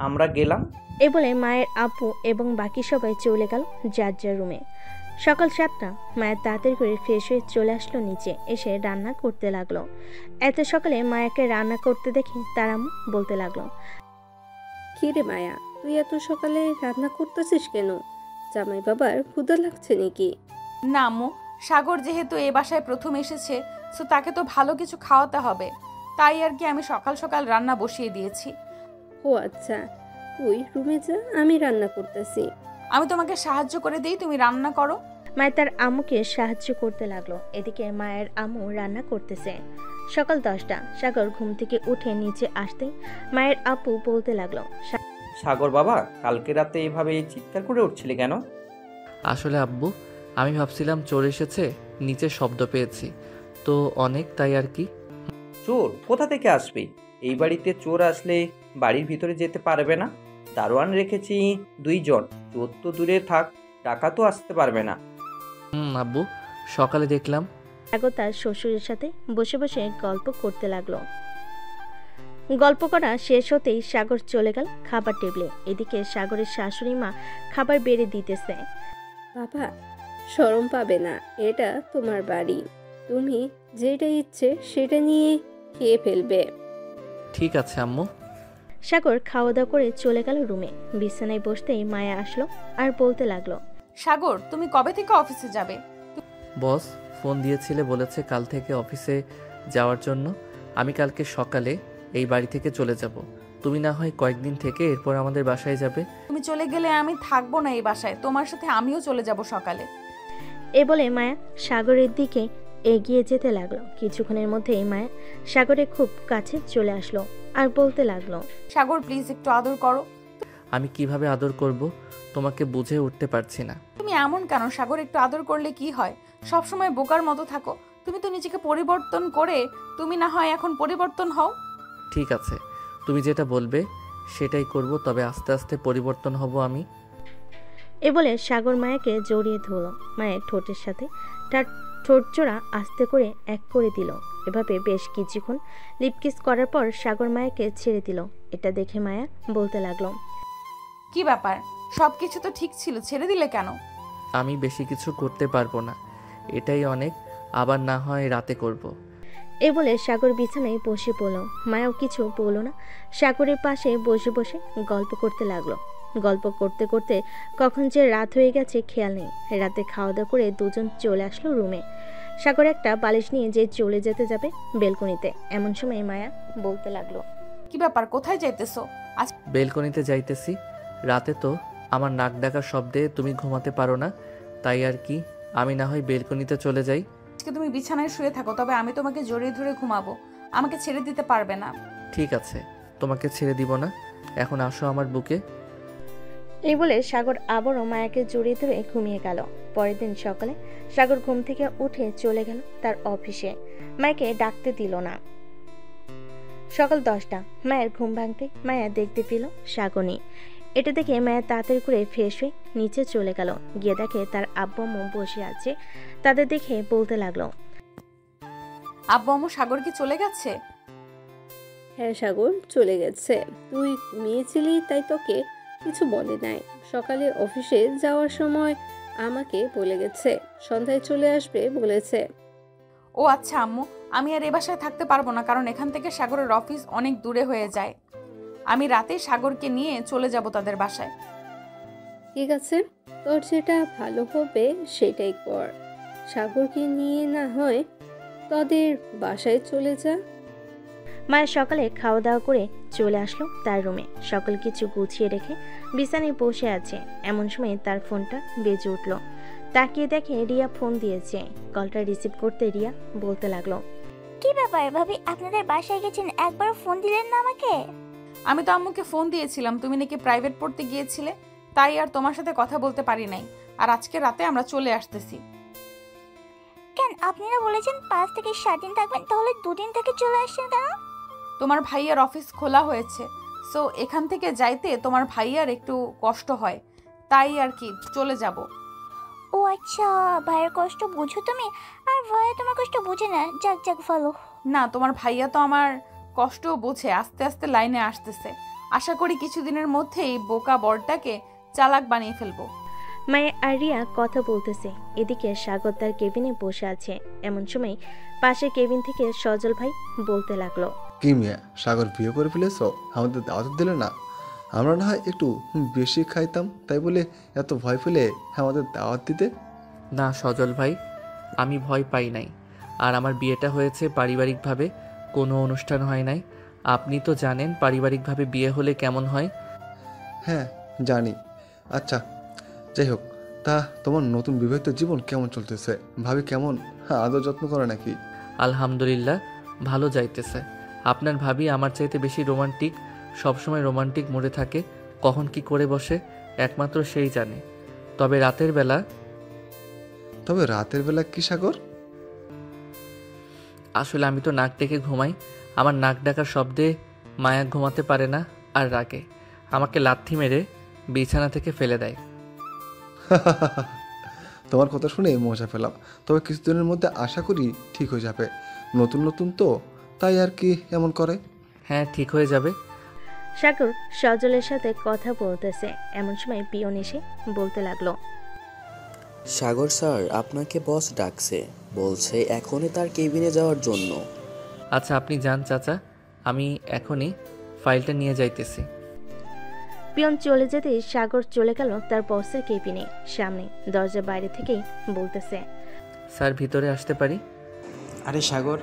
আমরা গেলাম। এ বলে মায়ের আব্বু এবং বাকি সবাই চলে গেল যার যার রুমে। সকাল 7টা। মায়ের তাড়াতাড়ি করে ফ্রেশ হয়ে চলে আসলো নিচে, এসে রান্না করতে লাগলো। এত সকালে মায়াকে রান্না করতে দেখে তার আম্মু বলতে লাগলো, কি রে মায়া, তুই এত সকালে রান্না করতেছিস কেন? জামাই বাবার ক্ষুধা লাগছে নাকি? না আম্মু, সাগর যেহেতু এ বাসায় প্রথম এসেছে, সো তাকে তো ভালো কিছু খাওয়াতে হবে, তাই আর কি আমি সকাল সকাল রান্না বসিয়ে দিয়েছি। ও আচ্ছা, তুই রুমে যা, আমি রান্না করতেছি। আমি তোমাকে সাহায্য করে দিই, তুমি রান্না করো। মায়ের তার আম্মুকে সাহায্য করতে লাগলো। এদিকে মায়ের আম্মু রান্না করতেছে। সকাল 10টা। সাগর ঘুম থেকে উঠে নিচে আসতেই মায়ের আব্বু বলতে লাগলো, সাগর বাবা, কালকে রাতে এভাবে চিৎকার করে উঠছিলি কেন? আসলে আব্বু, আমি ভাবছিলাম চোর এসেছে, নিচে শব্দ পেয়েছি তো অনেক, তাই আর কি। চোর কোথা থেকে আসবে? এই বাড়িতে চোর আসলে বাড়ির ভিতরে যেতে পারবে না। দারোয়ান রেখেছি 2 জন। চোর তো দূরে থাক, টাকা তো আসতে পারবে না। আব্বু, সকালে দেখলাম। সাগর তার শ্বশুরের সাথে বসে বসে গল্প করতে লাগলো। গল্প করা শেষ হতেই সাগর চলে গেল খাবার টেবিলে। এদিকে সাগরের শাশুড়ি মা খাবার বেড়ে দিতেছে। বাবা, শরম পাবে না, এটা তোমার বাড়ি, তুমি যেটা ইচ্ছে সেটা নিয়ে খেয়ে ফেলবে। ঠিক আছে আম্মু। সাগর খাওয়া দাওয়া করে চলে গেল রুমে। বিছানায় বসতেই মায়া আসলো আর বলতে লাগলো, সাগর, তুমি কবে থেকে অফিসে যাবে? বস ফোন দিয়েছিলে, বলেছে কাল থেকে অফিসে যাওয়ার জন্য। আমি কালকে সকালে এই বাড়ি থেকে চলে যাব। তুমি না হয় কয়েকদিন থেকে এরপর আমাদের বাসায় যাবে। তুমি চলে গেলে আমি থাকবো না এই বাসায়, তোমার সাথে আমিও চলে যাব সকালে। এ বলে মায়া সাগরের দিকে এগিয়ে যেতে লাগলো। কিছুক্ষণের মধ্যেই মায়া সাগরের খুব কাছে চলে আসলো আর বলতে লাগলো, সাগর প্লিজ একটু আদর করো। আমি কিভাবে আদর করব তোমাকে বুঝে উঠতে পারছি না। তুমি এমন কেন সাগর? একটু আদর করলে কি হয়? সবসময় বোকার মতো থাকো। তুমি তো নিজেকে পরিবর্তন করে তুমি না হয় এখন পরিবর্তন হও। ঠিক আছে, তুমি যেটা বলবে সেটাই করব, তবে আস্তে আস্তে পরিবর্তন হব আমি। এ বলে সাগর মায়াকে জড়িয়ে ধরল। মায়ের ঠোঁটের সাথে তার ঠোঁট জোড়া আস্তে করে এক করে দিল। এভাবে বেশ কিছুক্ষণ লিপকিস করার পর সাগর মায়াকে ছেড়ে দিল। এটা দেখে মায়া বলতে লাগলো, কি ব্যাপার? সবকিছু তো ঠিক ছিল, ছেড়ে দিলে কেন? আমি বেশি কিছু করতে পারবো না, এটাই অনেক, আবার না হয় রাতে করব। এ বলে সাগর বিছানায় বসে পড়ল। মায়াও কিছু বলল না, সাগরের পাশে বসে বসে গল্প করতে লাগলো। গল্প করতে করতে কখন যে রাত হয়ে গেছে খেয়াল নেই। রাতে খাওয়া দাওয়া করে দুজন চলে আসলো রুমে। সাগর একটা বালিশ নিয়ে যে চলে যেতে যাবে বেলকনিতে, এমন সময় মায়া বলতে লাগলো, কি ব্যাপার, কোথায় যাইতেছো? আজ বেলকনিতে যাইতেছি। রাতে তো আমার নাক ডাকার শব্দে তুমি ঘুমাতে পারো না, তাই আর কি, আমি না হয় বেলকনিতে চলে যাই। আজকে তুমি বিছানায় শুয়ে থাকো, তবে আমি তোমাকে জড়িয়ে ধরে ঘুমাবো। আমাকে ছেড়ে দিতে পারবে না। ঠিক আছে, তোমাকে ছেড়ে দিব না, এখন আসো আমার বুকে। এই বলে সাগর আবারও মায়াকে জড়িয়ে ধরে ঘুমিয়ে গেল। পরের দিন সকালে সাগর ঘুম থেকে উঠে চলে গেল তার অফিসে। মায়াকে ডাকতে দিল না। সকাল 10টা। মায়ের ঘুম ভাঙতে মায়া দেখতে পেল সাগর নেই। এটা দেখে মায়া তাড়াতাড়ি করে ফ্রেশ হয়ে নিচে চলে গেল। গিয়ে দেখে তার আব্বু আম্মু বসে আছে। তাদের দেখে বলতে লাগলো, আব্বু আম্মু সাগর কি চলে গেছে? হ্যাঁ সাগর চলে গেছে, তুই ঘুমিয়েছিলি তাই তোকে কিছু বলে নাই। সকালে অফিসে যাওয়ার সময় আমাকে বলে গেছে সন্ধ্যায় চলে আসবে বলেছে। ও আচ্ছা আম্মু, আমি আর এ বাসায় থাকতে পারবো না, কারণ এখান থেকে সাগরের অফিস অনেক দূরে হয়ে যায়। আমি রাতে সাগরকে নিয়ে চলে যাব তাদের বাসায়। ঠিক আছে, তোর যেটা ভালো হবে সেটাই কর। সাগরকে নিয়ে না হয় তোদের বাসায় চলে যা। মায়ের সকালে খাওয়া দাওয়া করে চলে আসলো তার রুমে। সকল কিছু গুছিয়ে রেখে বিছানায় বসে আছে। এমন সময় তার ফোনটা বেজে উঠল। তাকিয়ে দেখে রিয়া ফোন দিয়েছে। কলটা রিসিভ করতে রিয়া বলতে লাগলো, কি ব্যাপার ভাবি, আপনাদের বাসায় গেছেন, একবার ফোন দিলেন না আমাকে? আমি তো আম্মুকে ফোন দিয়েছিলাম, তুমি নাকি প্রাইভেট পড়তে গিয়েছিলে, তাই আর তোমার সাথে কথা বলতে পারি নাই। আর আজকে রাতে আমরা চলে আসতেছি। কেন, আপনারা বলেছেন 5 থেকে 7 দিন থাকবেন, তাহলে 2 দিন থেকে চলে আসছেন কেন? তোমার ভাইয়ার অফিস খোলা হয়েছে, সো এখান থেকে যাইতে তোমার ভাইয়ার একটু কষ্ট হয়, তাই আর কি চলে যাব। ও আচ্ছা, ভাইয়ের কষ্ট বুঝো তুমি, আর ভাইয়া তোমার কষ্ট বুঝে না। যাক যাক ভালো। না, তোমার ভাইয়া তো আমার কষ্ট বোঝে, আস্তে আস্তে লাইনে আসতেছে। আশা করি কিছুদিনের মধ্যেই বোকা বরটাকে চালাক বানিয়ে ফেলবো। মায়ে আর রিয়া কথা বলতেছে। এদিকে সাগর তার কেবিনে বসে আছে। এমন সময় পাশের কেবিন থেকে সজল ভাই বলতে লাগলো, কি মিয়া, সাগর বিয়ে করে ফেলেছ? আমাদের দাওয়াত দিলে না? আমরা না হয় একটু বেশি খাইতাম, তাই বলে এত ভয় পেলে আমাদের দাওয়াত দিতে? না সজল ভাই, আমি ভয় পাই নাই। আর আমার বিয়েটা হয়েছে পারিবারিকভাবে, কোনো অনুষ্ঠান হয় নাই। আপনি তো জানেন পারিবারিকভাবে বিয়ে হলে কেমন হয়। হ্যাঁ জানি। আচ্ছা যাই হোক, তা তোমার নতুন বিবাহিত জীবন কেমন চলতেছে? ভাবি কেমন আদর যত্ন করে নাকি? আলহামদুলিল্লাহ ভালো যাইতেছে। আপনার ভাবি আমার চাইতে বেশি রোমান্টিক, সবসময় রোমান্টিক মোডে থাকে। কখন কি করে বসে একমাত্র সেই জানে। তবে রাতের বেলা কি সাগর? আসলে আমি তো নাক ডেকে ঘুমাই। আমার নাক ডাকার শব্দে মায়া ঘুমাতে পারে না আর রাগে। আমাকে লাথি মেরে বিছানা থেকে ফেলে দেয়। তোমার কথা শুনে মজা পেলাম, তবে কিছুদিনের মধ্যে আশা করি ঠিক হয়ে যাবে। নতুন নতুন তো, তাই আর কি এমন করে। হ্যাঁ, ঠিক হয়ে যাবে। সাগর সজলের সাথে কথা বলতেছে, এমন সময় পিয়ন এসে বলতে লাগলো, সাগর স্যার আপনাকে বস ডাকছে, বলছে এখনই তার কেবিনে যাওয়ার জন্য। আচ্ছা, আপনি যান চাচা, আমি এখনই ফাইলটা নিয়ে যাইতেছি। পিয়ন চলে যেতে সাগর চলে গেল তার বসের কেবিনে। সামনে দরজার বাইরে থেকেই বলতেছে, স্যার ভিতরে আসতে পারি? আরে সাগর,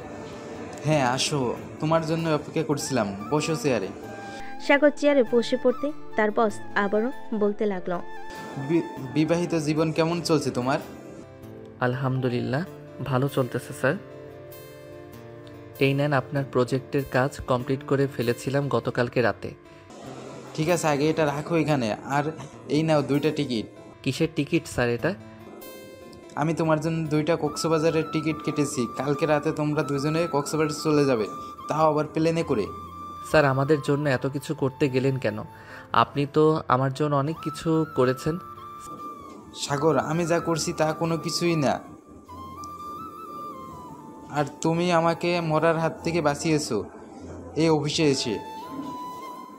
হ্যাঁ আসো, তোমার জন্য অপেক্ষা করছিলাম, বসো চেয়ারে। সাগর চেয়ারে বসে পড়তে তার বস আবারও বলতে লাগলো, বিবাহিত জীবন কেমন চলছে তোমার? আলহামদুলিল্লাহ, ভালো চলতেছে স্যার। এই নেন, আপনার প্রজেক্টের কাজ কমপ্লিট করে ফেলেছিলাম গতকালকে রাতে। ঠিক আছে, আগে এটা রাখো এখানে, আর এই নাও 2টা টিকিট। কিসের টিকিট স্যার এটা? আমি তোমার জন্য 2টা কক্সবাজারের টিকিট কেটেছি, কালকে রাতে তোমরা দুজনে কক্সবাজার চলে যাবে, তাও আবার প্লেনে করে। স্যার, আমাদের জন্য এত কিছু করতে গেলেন কেন? আপনি তো আমার জন্য অনেক কিছু করেছেন। সাগর, আমি যা করছি তা কোনো কিছুই না, আর তুমি আমাকে মরার হাত থেকে বাঁচিয়েছো এই অফিসে এসে।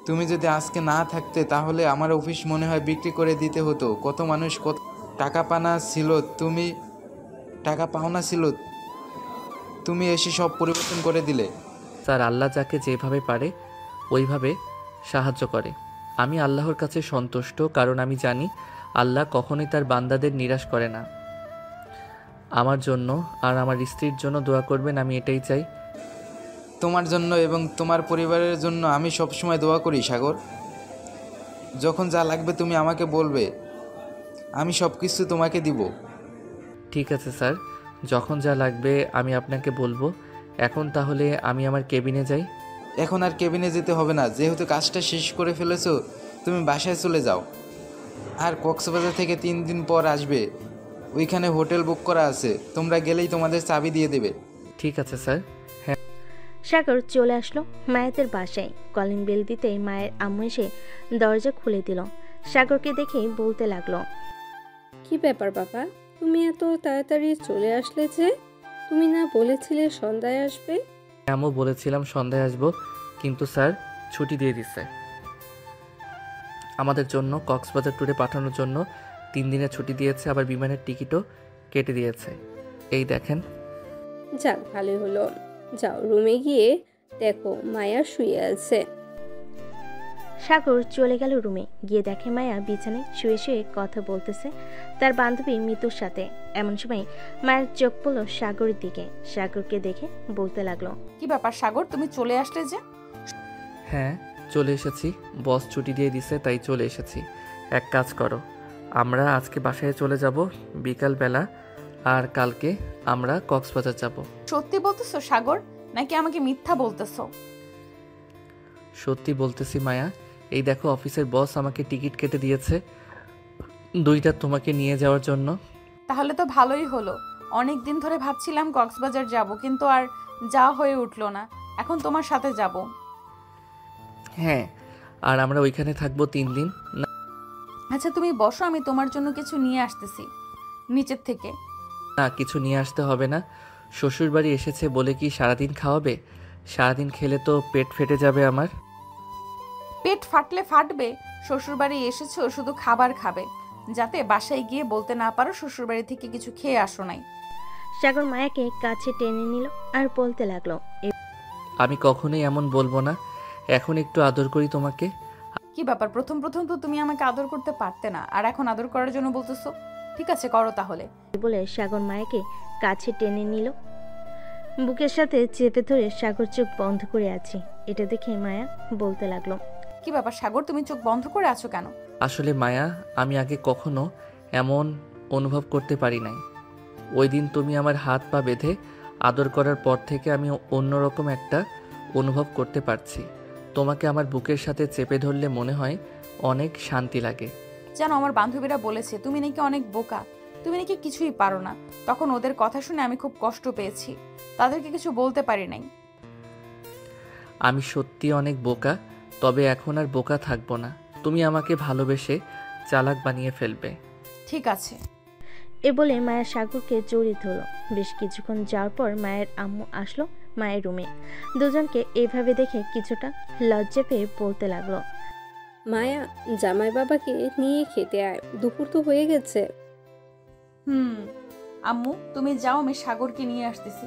তুমি যদি আজকে না থাকতে তাহলে আমার অফিস মনে হয় বিক্রি করে দিতে হতো। কত মানুষ কত টাকা পাওনা ছিল, তুমি এসে সব পরিবর্তন করে দিলে। স্যার, আল্লাহ যাকে যেভাবে পারে ওইভাবে সাহায্য করে। আমি আল্লাহর কাছে সন্তুষ্ট, কারণ আমি জানি আল্লাহ কখনোই তার বান্দাদের নিরাশ করে না। আমার জন্য আর আমার স্ত্রীর জন্য দোয়া করবেন, আমি এটাই চাই। তোমার জন্য এবং তোমার পরিবারের জন্য আমি সবসময় দোয়া করি সাগর। যখন যা লাগবে তুমি আমাকে বলবে, আমি সব কিছু তোমাকে দিব। ঠিক আছে স্যার, যখন যা লাগবে আমি আপনাকে বলবো। এখন তাহলে আমি আমার কেবিনে যাই। এখন আর কেবিনে যেতে হবে না, যেহেতু কাজটা শেষ করে ফেলেছো তুমি বাসায় চলে যাও। আর কক্সবাজার থেকে 3 দিন পর আসবে, ওইখানে হোটেল বুক করা আছে, তোমরা গেলেই তোমাদের চাবি দিয়ে দেবে। ঠিক আছে স্যার। হ্যাঁ। সাগর চলে আসলো মায়াতের বাসায়। কলিং বেল দিতেই মায়ের আম্মু এসে দরজা খুলে দিল। সাগরকে দেখে বলতে লাগলো, কি ব্যাপার বাবা, তুমি এত তাড়াতাড়ি চলে আসলে যে? তুমি না বলেছিলে সন্ধ্যায় আসবে? আমিও বলেছিলাম সন্ধ্যায় আসবো, কিন্তু স্যার ছুটি দিয়ে দিচ্ছে আমাদের জন্য। কক্সবাজার ট্যুরে পাঠানোর জন্য 3 দিনের ছুটি দিয়েছে, আবার বিমানের টিকিটও কেটে দিয়েছে। এই দেখেন। যাক, ভালোই হলো। যাও রুমে গিয়ে দেখো মায়া শুয়ে আছে। সাগর চলে গেল রুমে। গিয়ে দেখে মায়া বিছানায় শুয়ে শুয়ে কথা বলতেছে তার বান্ধবী মিতুর সাথে। এমন সময় মায়ের চোখ পড়ল সাগরের দিকে। সাগরকে দেখে বলতে লাগলো, কি ব্যাপার সাগর, তুমি চলে আসলে যে? হ্যাঁ, চলে এসেছি। বস ছুটি দিয়ে দিছে, তাই চলে এসেছি। এক কাজ করো, আমরা আজকে বাসায় চলে যাব বিকালবেলা, আর কালকে আমরা কক্সবাজার যাব। সত্যি বলতেছো সাগর, নাকি আমাকে মিথ্যা বলতেছো? সত্যি বলতেছি মায়া। এই দেখো, অফিসের বস আমাকে টিকিট কেটে দিয়েছে 2টা তোমাকে নিয়ে যাওয়ার জন্য। তাহলে তো ভালোই হলো। অনেক দিন ধরে ভাবছিলাম কক্সবাজার যাব, কিন্তু আর যাওয়া হয়ে উঠলো না। এখন তোমার সাথে যাব। হ্যাঁ, আর আমরা ওইখানে থাকবো 3 দিন। আচ্ছা তুমি বসো, আমি তোমার জন্য কিছু নিয়ে আসতেছি নিচের থেকে। না, কিছু নিয়ে আসতে হবে না। শ্বশুরবাড়ি এসেছে বলে কি সারাদিন খাওয়াবে? সারাদিন খেলে তো পেট ফেটে যাবে আমার। পেট ফাটলে ফাটবে। শ্বশুরবাড়ি এসেছো শুধু খাবার খাবে, যাতে বাসায় গিয়ে বলতে না পারো শ্বশুরবাড়ি থেকে কিছু খেয়ে আসো নাই। সাগর মায়াকে কাছে টেনে নিল আর বলতে লাগলো, আমি কখনোই এমন বলবো না। এখন একটু আদর করি তোমাকে। কি ব্যাপার, প্রথম তো তুমি আমাকে আদর করতে পারতে না, আর এখন আদর করার জন্য বলতেছো? ঠিক আছে, করো তাহলে। বলে সাগর মায়াকে কাছে টেনে নিল। বুকের সাথে চেপে ধরে সাগর চোখ বন্ধ করে আছে। এটা দেখে মায়া বলতে লাগলো, কি ব্যাপার সাগর, তুমি চোখ বন্ধ করে আছো কেন? আসলে মায়া, আমি আগে কখনো এমন অনুভব করতে পারি নাই। ওই দিন তুমি আমার হাত পা বেঁধে আদর করার পর থেকে আমি অন্যরকম একটা অনুভব করতে পারছি। তোমাকে আমার বুকের সাথে চেপে ধরলে মনে হয় অনেক শান্তি লাগে। জানো, আমার বান্ধবীরা বলেছে তুমি নাকি অনেক বোকা, তুমি নাকি কিছুই পারো না। তখন ওদের কথা শুনে আমি খুব কষ্ট পেয়েছি, তাদেরকে কিছু বলতে পারি নাই। আমি সত্যি অনেক বোকা, তবে এখন আর বোকা থাকবো না। তুমি আমাকে ভালোবেসে চালাক বানিয়ে ফেলবে। ঠিক আছে। এ বলে মায়া সাগরকে জড়িয়ে ধরল। বেশ কিছুক্ষণ যাওয়ার পর মায়ের আম্মু আসলো মায়ের রুমে। দুজনকে এভাবে দেখে কিছুটা লজ্জা পেয়ে বলতে লাগলো, মায়া, জামাই বাবাকে নিয়ে খেতে আয়, দুপুর তো হয়ে গেছে। আম্মু তুমি যাও, আমি সাগরকে নিয়ে আসতেছি।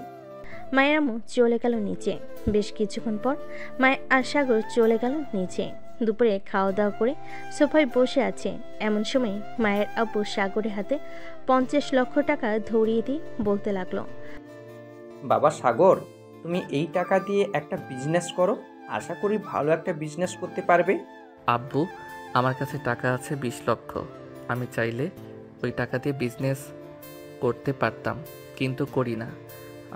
মায়ের আম্মু চলে গেল নিচে। বেশ কিছুক্ষণ পর মায়ের আর সাগর চলে গেল নিচে। দুপুরে খাওয়া দাওয়া করে সোফায় বসে আছে। এমন সময় মায়ের আব্বু সাগরের হাতে 50 লক্ষ টাকা ধরিয়ে দিয়ে বলতে লাগলো, বাবা সাগর, তুমি এই টাকা দিয়ে একটা বিজনেস করো, আশা করি ভালো একটা বিজনেস করতে পারবে। আব্বু, আমার কাছে টাকা আছে 20 লক্ষ। আমি চাইলে ওই টাকা দিয়ে বিজনেস করতে পারতাম, কিন্তু করি না।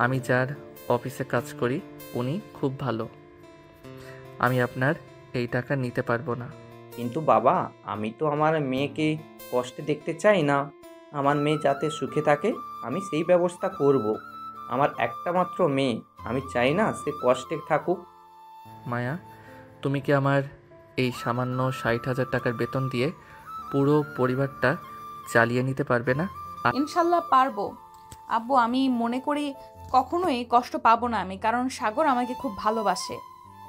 আমি যার অফিসে কাজ করি উনি খুব ভালো। আমি আপনার এই টাকা নিতে পারবো না। কিন্তু বাবা, আমি তো আমার মেয়েকে কষ্টে দেখতে চাই না। আমার মেয়ে যাতে সুখে থাকে আমি সেই ব্যবস্থা করব। আমার একটা মাত্র মেয়ে, আমি চাই না সে কষ্টে থাকুক। মায়া, তুমি কি আমার এই সামান্য 60,000 টাকার বেতন দিয়ে পুরো পরিবারটা চালিয়ে নিতে পারবে না? ইনশাল্লাহ পারবো আব্বু। আমি মনে করি কখনোই কষ্ট পাবো না আমি, কারণ সাগর আমাকে খুব ভালোবাসে।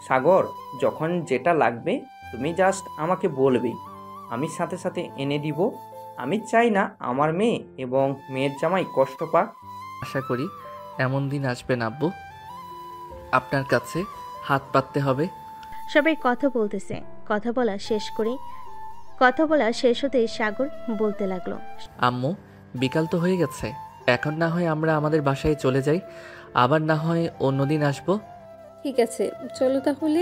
সাগর, যখন যেটা লাগবে তুমি জাস্ট আমাকে বলবে, আমি সাথে সাথে এনে দিব। আমি চাই না আমার মেয়ে এবং মেয়ের জামাই কষ্ট পাক। আশা করি এমন দিন আসবে না আব্বু, আপনার কাছে হাত পাততে হবে। সবাই কথা বলতেছে। কথা বলা শেষ হতেই সাগর বলতে লাগলো, আম্মু, বিকাল তো হয়ে গেছে, এখন না হয় আমরা আমাদের বাসায় চলে যাই, আবার না হয় অন্যদিন আসবো। ঠিক আছে, চলো তাহলে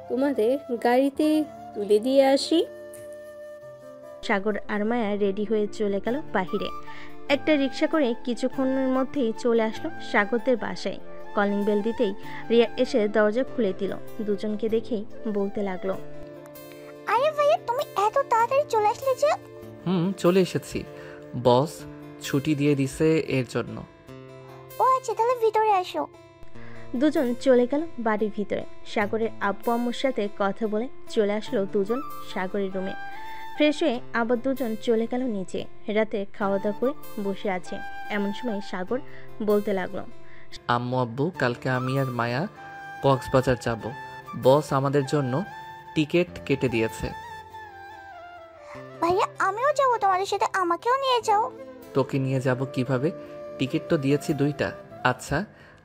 তোমাদের গাড়িতে তুলে দিয়ে আসি। সাগর আর মায়া রেডি হয়ে চলে গেল বাহিরে। একটা রিক্সা করে কিছুক্ষণের মধ্যেই চলে আসলো সাগরদের বাসায়। কলিং বেল দিতেই রিয়া এসে দরজা খুলে দিল। দুজনকে দেখেই বলতে লাগলো, আরে ভাইয়া, তুমি এত তাড়াতাড়ি চলে আসলে যে? চলে এসেছি, বস ছুটি দিয়ে দিছে এর জন্য। ও আচ্ছা, তাহলে ভিতরে আসো। দুজন চলে গেল বাড়ির ভিতরে। সাগরের আব্বু আম্মুর সাথে কথা বলে চলে আসলো দুজন সাগরের রুমে। ফ্রেশ হয়ে আবার দুজন চলে গেল নিচে। রাতে খাওয়া দাওয়া করে বসে আছে। এমন সময় সাগর বলতে লাগলো, আম্মু আব্বু, কালকে আমি আর মায়া কক্সবাজার যাব। বস আমাদের জন্য টিকিট কেটে দিয়েছে। ভাইয়া, আমিও যাব তোমাদের সাথে, আমাকেও নিয়ে যাও। তোকে নিয়ে যাব কিভাবে? টিকিট তো দিয়েছি 2টা। আচ্ছা,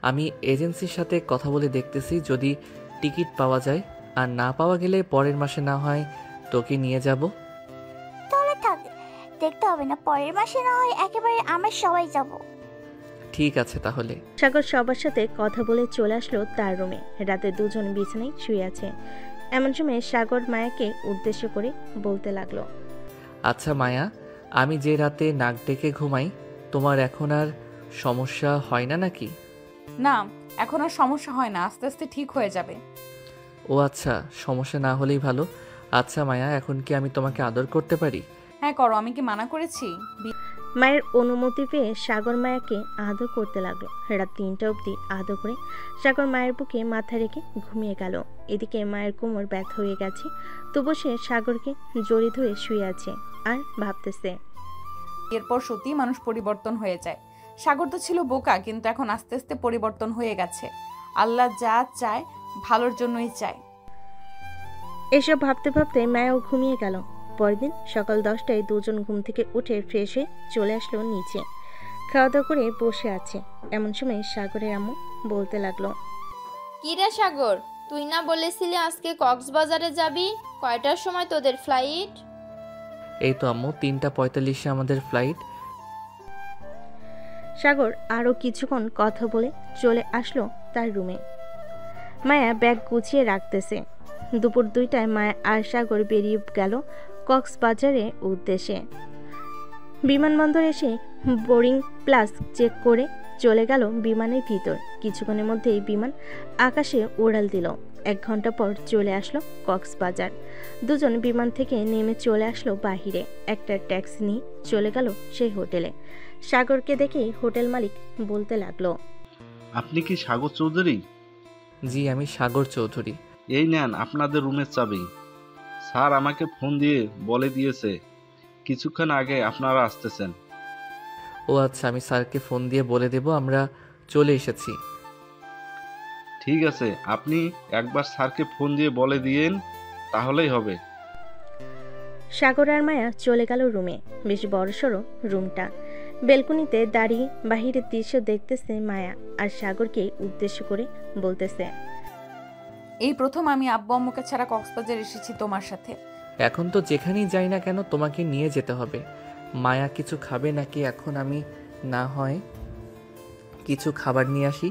আমি এজেন্সির সাথে কথা বলে দেখতেছি, যদি টিকিট পাওয়া যায়, আর না পাওয়া গেলে পরের মাসে না হয় তোকে নিয়ে যাব। তাহলে থাক, দেখতে হবে না, পরের মাসে না হয় একেবারে আমরা সবাই যাব। ঠিক আছে তাহলে। সাগর সবার সাথে কথা বলে চলে আসলো তার রুমে। রাতে দুজন বিছানায় শুয়ে আছে। এমন সময় সাগর মায়াকে উদ্দেশ্য করে বলতে লাগলো, আচ্ছা মায়া, আমি যে রাতে নাক ডেকে ঘুমাই, তোমার এখন আর সমস্যা হয় না নাকি? না, এখন আর সমস্যা হয় না, আস্তে আস্তে ঠিক হয়ে যাবে। ও আচ্ছা, সমস্যা না হলেই ভালো। আচ্ছা মায়া, এখন কি আমি তোমাকে আদর করতে পারি? হ্যাঁ করো, আমি কি মানা করেছি? মায়ের অনুমতি পেয়ে সাগর মায়াকে আদর করতে লাগলো। রাত 3টা অবধি আদর করে সাগর মায়ের বুকে মাথা রেখে ঘুমিয়ে গেল। এদিকে মায়ের কোমর ব্যথা হয়ে গেছে, তবু সে সাগরকে জড়িয়ে ধরে শুয়ে আছে আর ভাবতেছে। এরপর সত্যি মানুষ পরিবর্তন হয়ে যায়। সাগর তো ছিল বোকা, কিন্তু এখন আস্তে আস্তে পরিবর্তন হয়ে গেছে। আল্লাহ যা চায় ভালোর জন্যই চায়। এসব ভাবতে ভাবতে মায়াও ঘুমিয়ে গেল। পরদিন সকাল 10টায় দুজন ঘুম থেকে উঠে ফ্রেশ হয়ে চলে আসলো নিচে। খাওয়া দাওয়া করে বসে আছে। এমন সময় সাগরের আম্মু বলতে লাগলো, কি রে সাগর, তুই না বলেছিলি আজকে কক্সবাজারে যাবি? কয়টার সময় তোদের ফ্লাইট? এই তো আম্মু, 3:45-এ আমাদের ফ্লাইট। সাগর আরও কিছুক্ষণ কথা বলে চলে আসলো তার রুমে। মায়া ব্যাগ গুছিয়ে রাখতেছে। দুপুর 2টায় মায়া আর সাগর বেরিয়ে গেল কক্সবাজারের উদ্দেশ্যে। বিমানবন্দর এসে বোর্ডিং প্লাস চেক করে চলে গেল বিমানের ভিতর। কিছুক্ষণের মধ্যেই বিমান আকাশে উড়াল দিল। 1 ঘন্টা পর চলে আসলো কক্সবাজার। দুজন বিমান থেকে নেমে চলে আসলো বাহিরে। একটা ট্যাক্সি নিয়ে চলে গেল সেই হোটেলে। সাগরকে দেখেই হোটেল মালিক বলতে লাগলো, আপনি কি সাগর চৌধুরী? জি, আমি সাগর চৌধুরী। এই নেন আপনাদের রুমের চাবি। স্যার আমাকে ফোন দিয়ে বলে দিয়েছে কিছুক্ষণ আগে আপনারা আসতেছেন। ও আচ্ছা, আমি স্যারকে ফোন দিয়ে বলে দেব আমরা চলে এসেছি। ঠিক আছে, আপনি একবার স্যারকে ফোন দিয়ে বলে দিয়েন, তাহলেই হবে। সাগর আর মায়া চলে গেল রুমে। বেশ বড়সড় রুমটা। বেলকনিতে দাঁড়িয়ে বাহিরের দৃশ্য দেখতেছে মায়া, আর সাগরকে উদ্দেশ্য করে বলতেছে, এই প্রথম আমি আব্বু আম্মুকে ছাড়া কক্সবাজার এসেছি তোমার সাথে। এখন তো যেখানেই যাই না কেন তোমাকে নিয়ে যেতে হবে। মায়া কিছু খাবে নাকি এখন আমি না হয় কিছু খাবার নিয়ে আসি?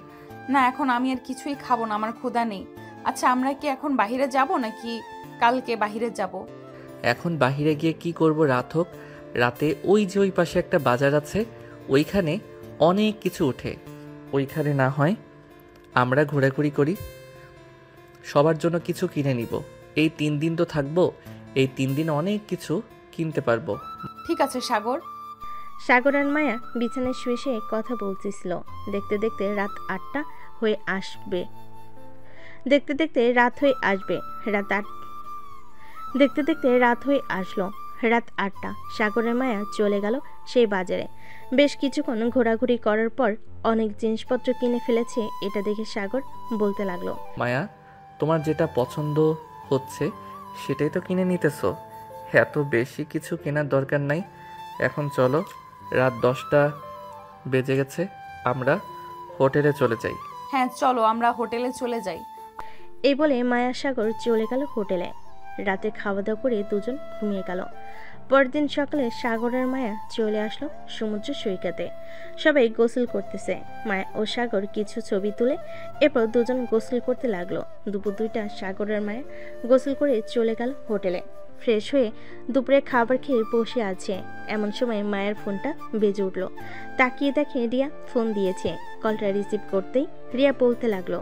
না, এখন আমি আর কিছুই খাবো না, আমার ক্ষুধা নেই। আচ্ছা, আমরা কি এখন বাইরে যাব নাকি কালকে বাইরে যাব? এখন বাইরে গিয়ে কি করব? রাত হোক, রাতে ওই যে ওই পাশে একটা বাজার আছে, ওইখানে অনেক কিছু ওঠে। ওইখানে না হয় আমরা ঘোরাঘুরি করি, সবার জন্য কিছু কিনে নিব। এই 3 দিন তো থাকবো, এই 3 দিন অনেক কিছু কিনতে পারবো। ঠিক আছে সাগর। সাগর আর মায়া বিছানায় শুয়ে শুয়ে কথা বলতেছিল। দেখতে দেখতে রাত 8টা হয়ে আসবে। দেখতে দেখতে রাত হয়ে আসবে। দেখতে দেখতে রাত হয়ে আসলো। রাত 8টা। সাগরের মায়া চলে গেল সেই বাজারে। বেশ কিছুক্ষণ ঘোরাঘুরি করার পর অনেক জিনিসপত্র কিনে ফেলেছে। এটা দেখে সাগর বলতে লাগলো, মায়া, তোমার যেটা পছন্দ হচ্ছে সেটাই তো কিনে নিতেছো। এত বেশি কিছু কেনার দরকার নাই। এখন চলো, রাত 10টা বেজে গেছে, আমরা হোটেলে চলে যাই। হ্যাঁ চলো, আমরা হোটেলে চলে যাই। এই বলে মায়া সাগর চলে গেল হোটেলে। রাতে খাওয়া দাওয়া করে দুজন ঘুমিয়ে গেল। পরদিন সকালে সাগর আর মায়া চলে আসলো সমুদ্র সৈকতে। সবাই গোসল করতেছে। মায়া ও সাগর কিছু ছবি তুলে এরপর দুজন গোসল করতে লাগলো। দুপুর 2টা সাগর আর মায়া গোসল করে চলে গেল হোটেলে। ফ্রেশ হয়ে দুপুরে খাবার খেয়ে বসে আছে। এমন সময় মায়ের ফোনটা বেজে উঠল। তাকিয়ে দেখে রিয়া ফোন দিয়েছে। কলটা রিসিভ করতেই রিয়া বলতে লাগলো,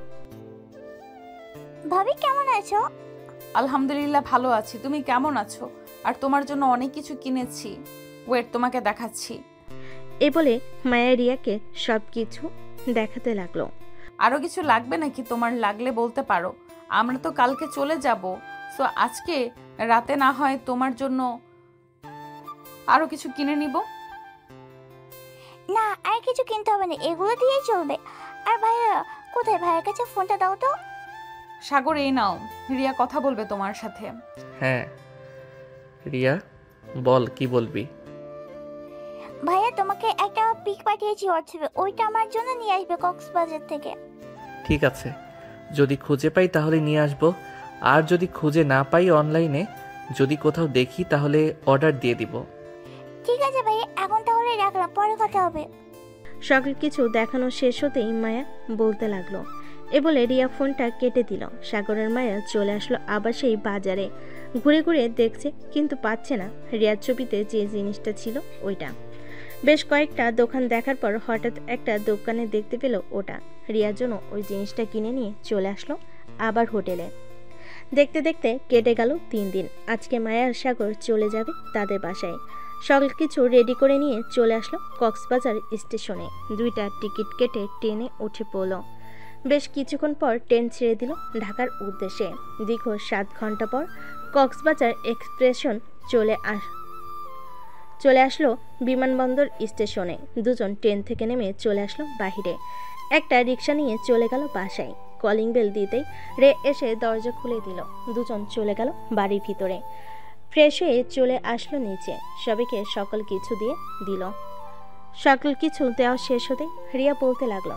ভাবি কেমন আছো? আলহামদুলিল্লাহ ভালো আছি, তুমি কেমন আছো? আর তোমার জন্য অনেক কিছু কিনেছি, ওয়েট তোমাকে দেখাচ্ছি। এই বলে মায়া রিয়াকে সব কিছু দেখাতে লাগলো। আরো কিছু লাগবে নাকি? তোমার লাগলে বলতে পারো, আমরা তো কালকে চলে যাব। সো আজকে রাতে না হয় তোমার জন্য আরো কিছু কিনে নিব। না, আর কিছু কিনতে হবে না, এগুলো দিয়েই চলবে। আর ভাইয়া কোথায়? ভাইয়ের কাছে ফোনটা দাও তো। সাগর এই নাও, রিয়া কথা বলবে তোমার সাথে। হ্যাঁ রিয়া, বল কি বলবি? ভাইয়া তোমাকে একটা পিক পাঠিয়েছি হোয়াটসঅ্যাপে, ওইটা আমার জন্য নিয়ে আসবে কক্সবাজার থেকে। ঠিক আছে, যদি খুঁজে পাই তাহলে নিয়ে আসবো। আর যদি খুঁজে না পাই অনলাইনে যদি কোথাও দেখি তাহলে অর্ডার দিয়ে দিব। ঠিক আছে ভাইয়া, এখন তাহলে রাখলাম, পরে কথা হবে। সকল কিছু দেখানো শেষ হতেই মায়া বলতে লাগলো। এ বলে রিয়া ফোনটা কেটে দিল। সাগরের মায়া চলে আসলো আবার সেই বাজারে। ঘুরে ঘুরে দেখছে কিন্তু পাচ্ছে না রিয়ার ছবিতে যে জিনিসটা ছিল ওইটা। বেশ কয়েকটা দোকান দেখার পর হঠাৎ একটা দোকানে দেখতে পেল ওটা। রিয়ার জন্য ওই জিনিসটা কিনে নিয়ে চলে আসলো আবার হোটেলে। দেখতে দেখতে কেটে গেল 3 দিন। আজকে মায়া আর সাগর চলে যাবে তাদের বাসায়। সকল কিছু রেডি করে নিয়ে চলে আসলো কক্সবাজার স্টেশনে। 2টা টিকিট কেটে ট্রেনে উঠে পড়ল। বেশ কিছুক্ষণ পর ট্রেন ছেড়ে দিল ঢাকার উদ্দেশ্যে। দীর্ঘ 7 ঘন্টা পর কক্সবাজার এক্সপ্রেশন চলে আসলো বিমানবন্দর স্টেশনে। দুজন ট্রেন থেকে নেমে চলে আসলো বাহিরে। একটা রিক্সা নিয়ে চলে গেল বাসায়। কলিং বেল দিতেই রে এসে দরজা খুলে দিল। দুজন চলে গেল বাড়ির ভিতরে। ফ্রেশ হয়ে চলে আসলো নিচে। সবাইকে সকল কিছু দিয়ে দিল। সকল কিছু দেওয়া শেষ হতে রিয়া বলতে লাগলো,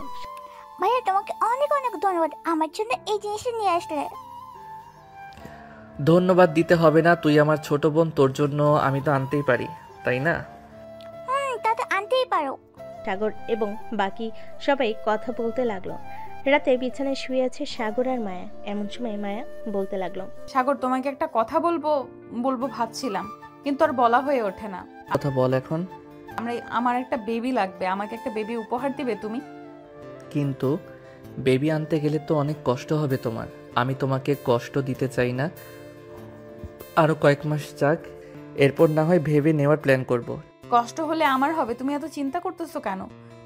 ভাইয়া তোমাকে অনেক অনেক ধন্যবাদ, আমার জন্য এই জিনিসটা নিয়ে আসলে। ধন্যবাদ দিতে হবে না, তুই আমার ছোট বোন, তোর জন্য আমি তো আনতেই পারি, তাই না? তা তো আনতেই পারো। সাগর এবং বাকি সবাই কথা বলতে লাগলো। রাতে বিছানায় শুয়ে আছে সাগর আর মায়া। এমন সময় মায়া বলতে লাগলো, সাগর তোমাকে একটা কথা বলবো ভাবছিলাম, কিন্তু আর বলা হয়ে ওঠে না। কথা বল এখন। আমার একটা বেবি লাগবে, আমাকে একটা বেবি উপহার দিবে তুমি? কিন্তু বেবি আনতে গেলে তো অনেক কষ্ট হবে তোমার। আমি তোমাকে কষ্ট দিতে চাই না। আরো কয়েক মাস যাক, এরপর না হয় ভেবে নেওয়ার প্ল্যান করব। কষ্ট হলে আমার হবে, তুমি এত চিন্তা করতেছো কেন?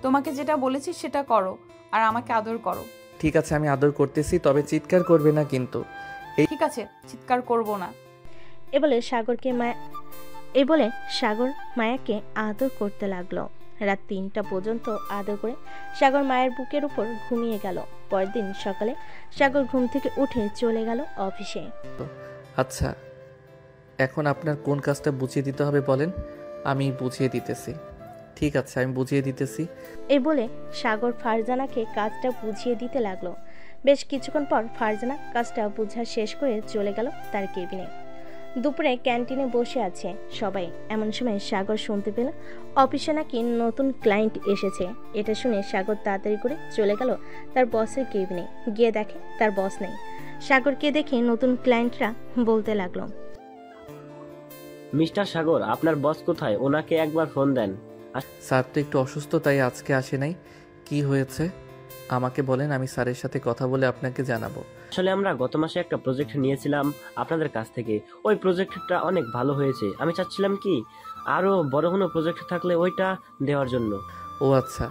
তোমাকে যেটা বলেছি সেটা করো আর আমাকে আদর করো। ঠিক আছে, আমি আদর করতেছি, তবে চিৎকার করবে না কিন্তু। ঠিক আছে, চিৎকার করব না। এ বলে সাগর মায়াকে আদর করতে লাগলো। রাত 3টা পর্যন্ত আদর করে সাগর মায়ের বুকের উপর ঘুমিয়ে গেল। পরের দিন সকালে সাগর ঘুম থেকে উঠে চলে গেল অফিসে। আচ্ছা, এখন আপনার কোন কাজটা বুঝিয়ে দিতে হবে বলেন, আমি বুঝিয়ে দিতেছি। ঠিক আছে, আমি বুঝিয়ে দিতেছি। এই বলে সাগর ফারজানাকে কাজটা বুঝিয়ে দিতে লাগলো। বেশ কিছুক্ষণ পর ফারজানা কাজটা বোঝা শেষ করে চলে গেল তার কেবিনে। দুপুরে ক্যান্টিনে বসে আছে সবাই। এমন সময় সাগর শুনতে পেল অফিসে নাকি নতুন ক্লায়েন্ট এসেছে। এটা শুনে সাগর তাড়াতাড়ি করে চলে গেল তার বসের কেবিনে। গিয়ে দেখে তার বস নেই। সাগরকে দেখে নতুন ক্লায়েন্টরা বলতে লাগলো, মিস্টার সাগর, আপনার বস কোথায়? ওনাকে একবার ফোন দেন। স্যার তো একটু অসুস্থ, তাই আজকে আসে নাই। কি হয়েছে আমাকে বলেন, আমি স্যারের সাথে কথা বলে আপনাকে জানাবো। আসলে আমরা গত মাসে একটা প্রজেক্ট নিয়েছিলাম আপনাদের কাছ থেকে। ওই প্রজেক্টটা অনেক ভালো হয়েছে। আমি চাচ্ছিলাম কি আরো বড় কোনো প্রজেক্ট থাকলে ওইটা দেওয়ার জন্য। ও আচ্ছা,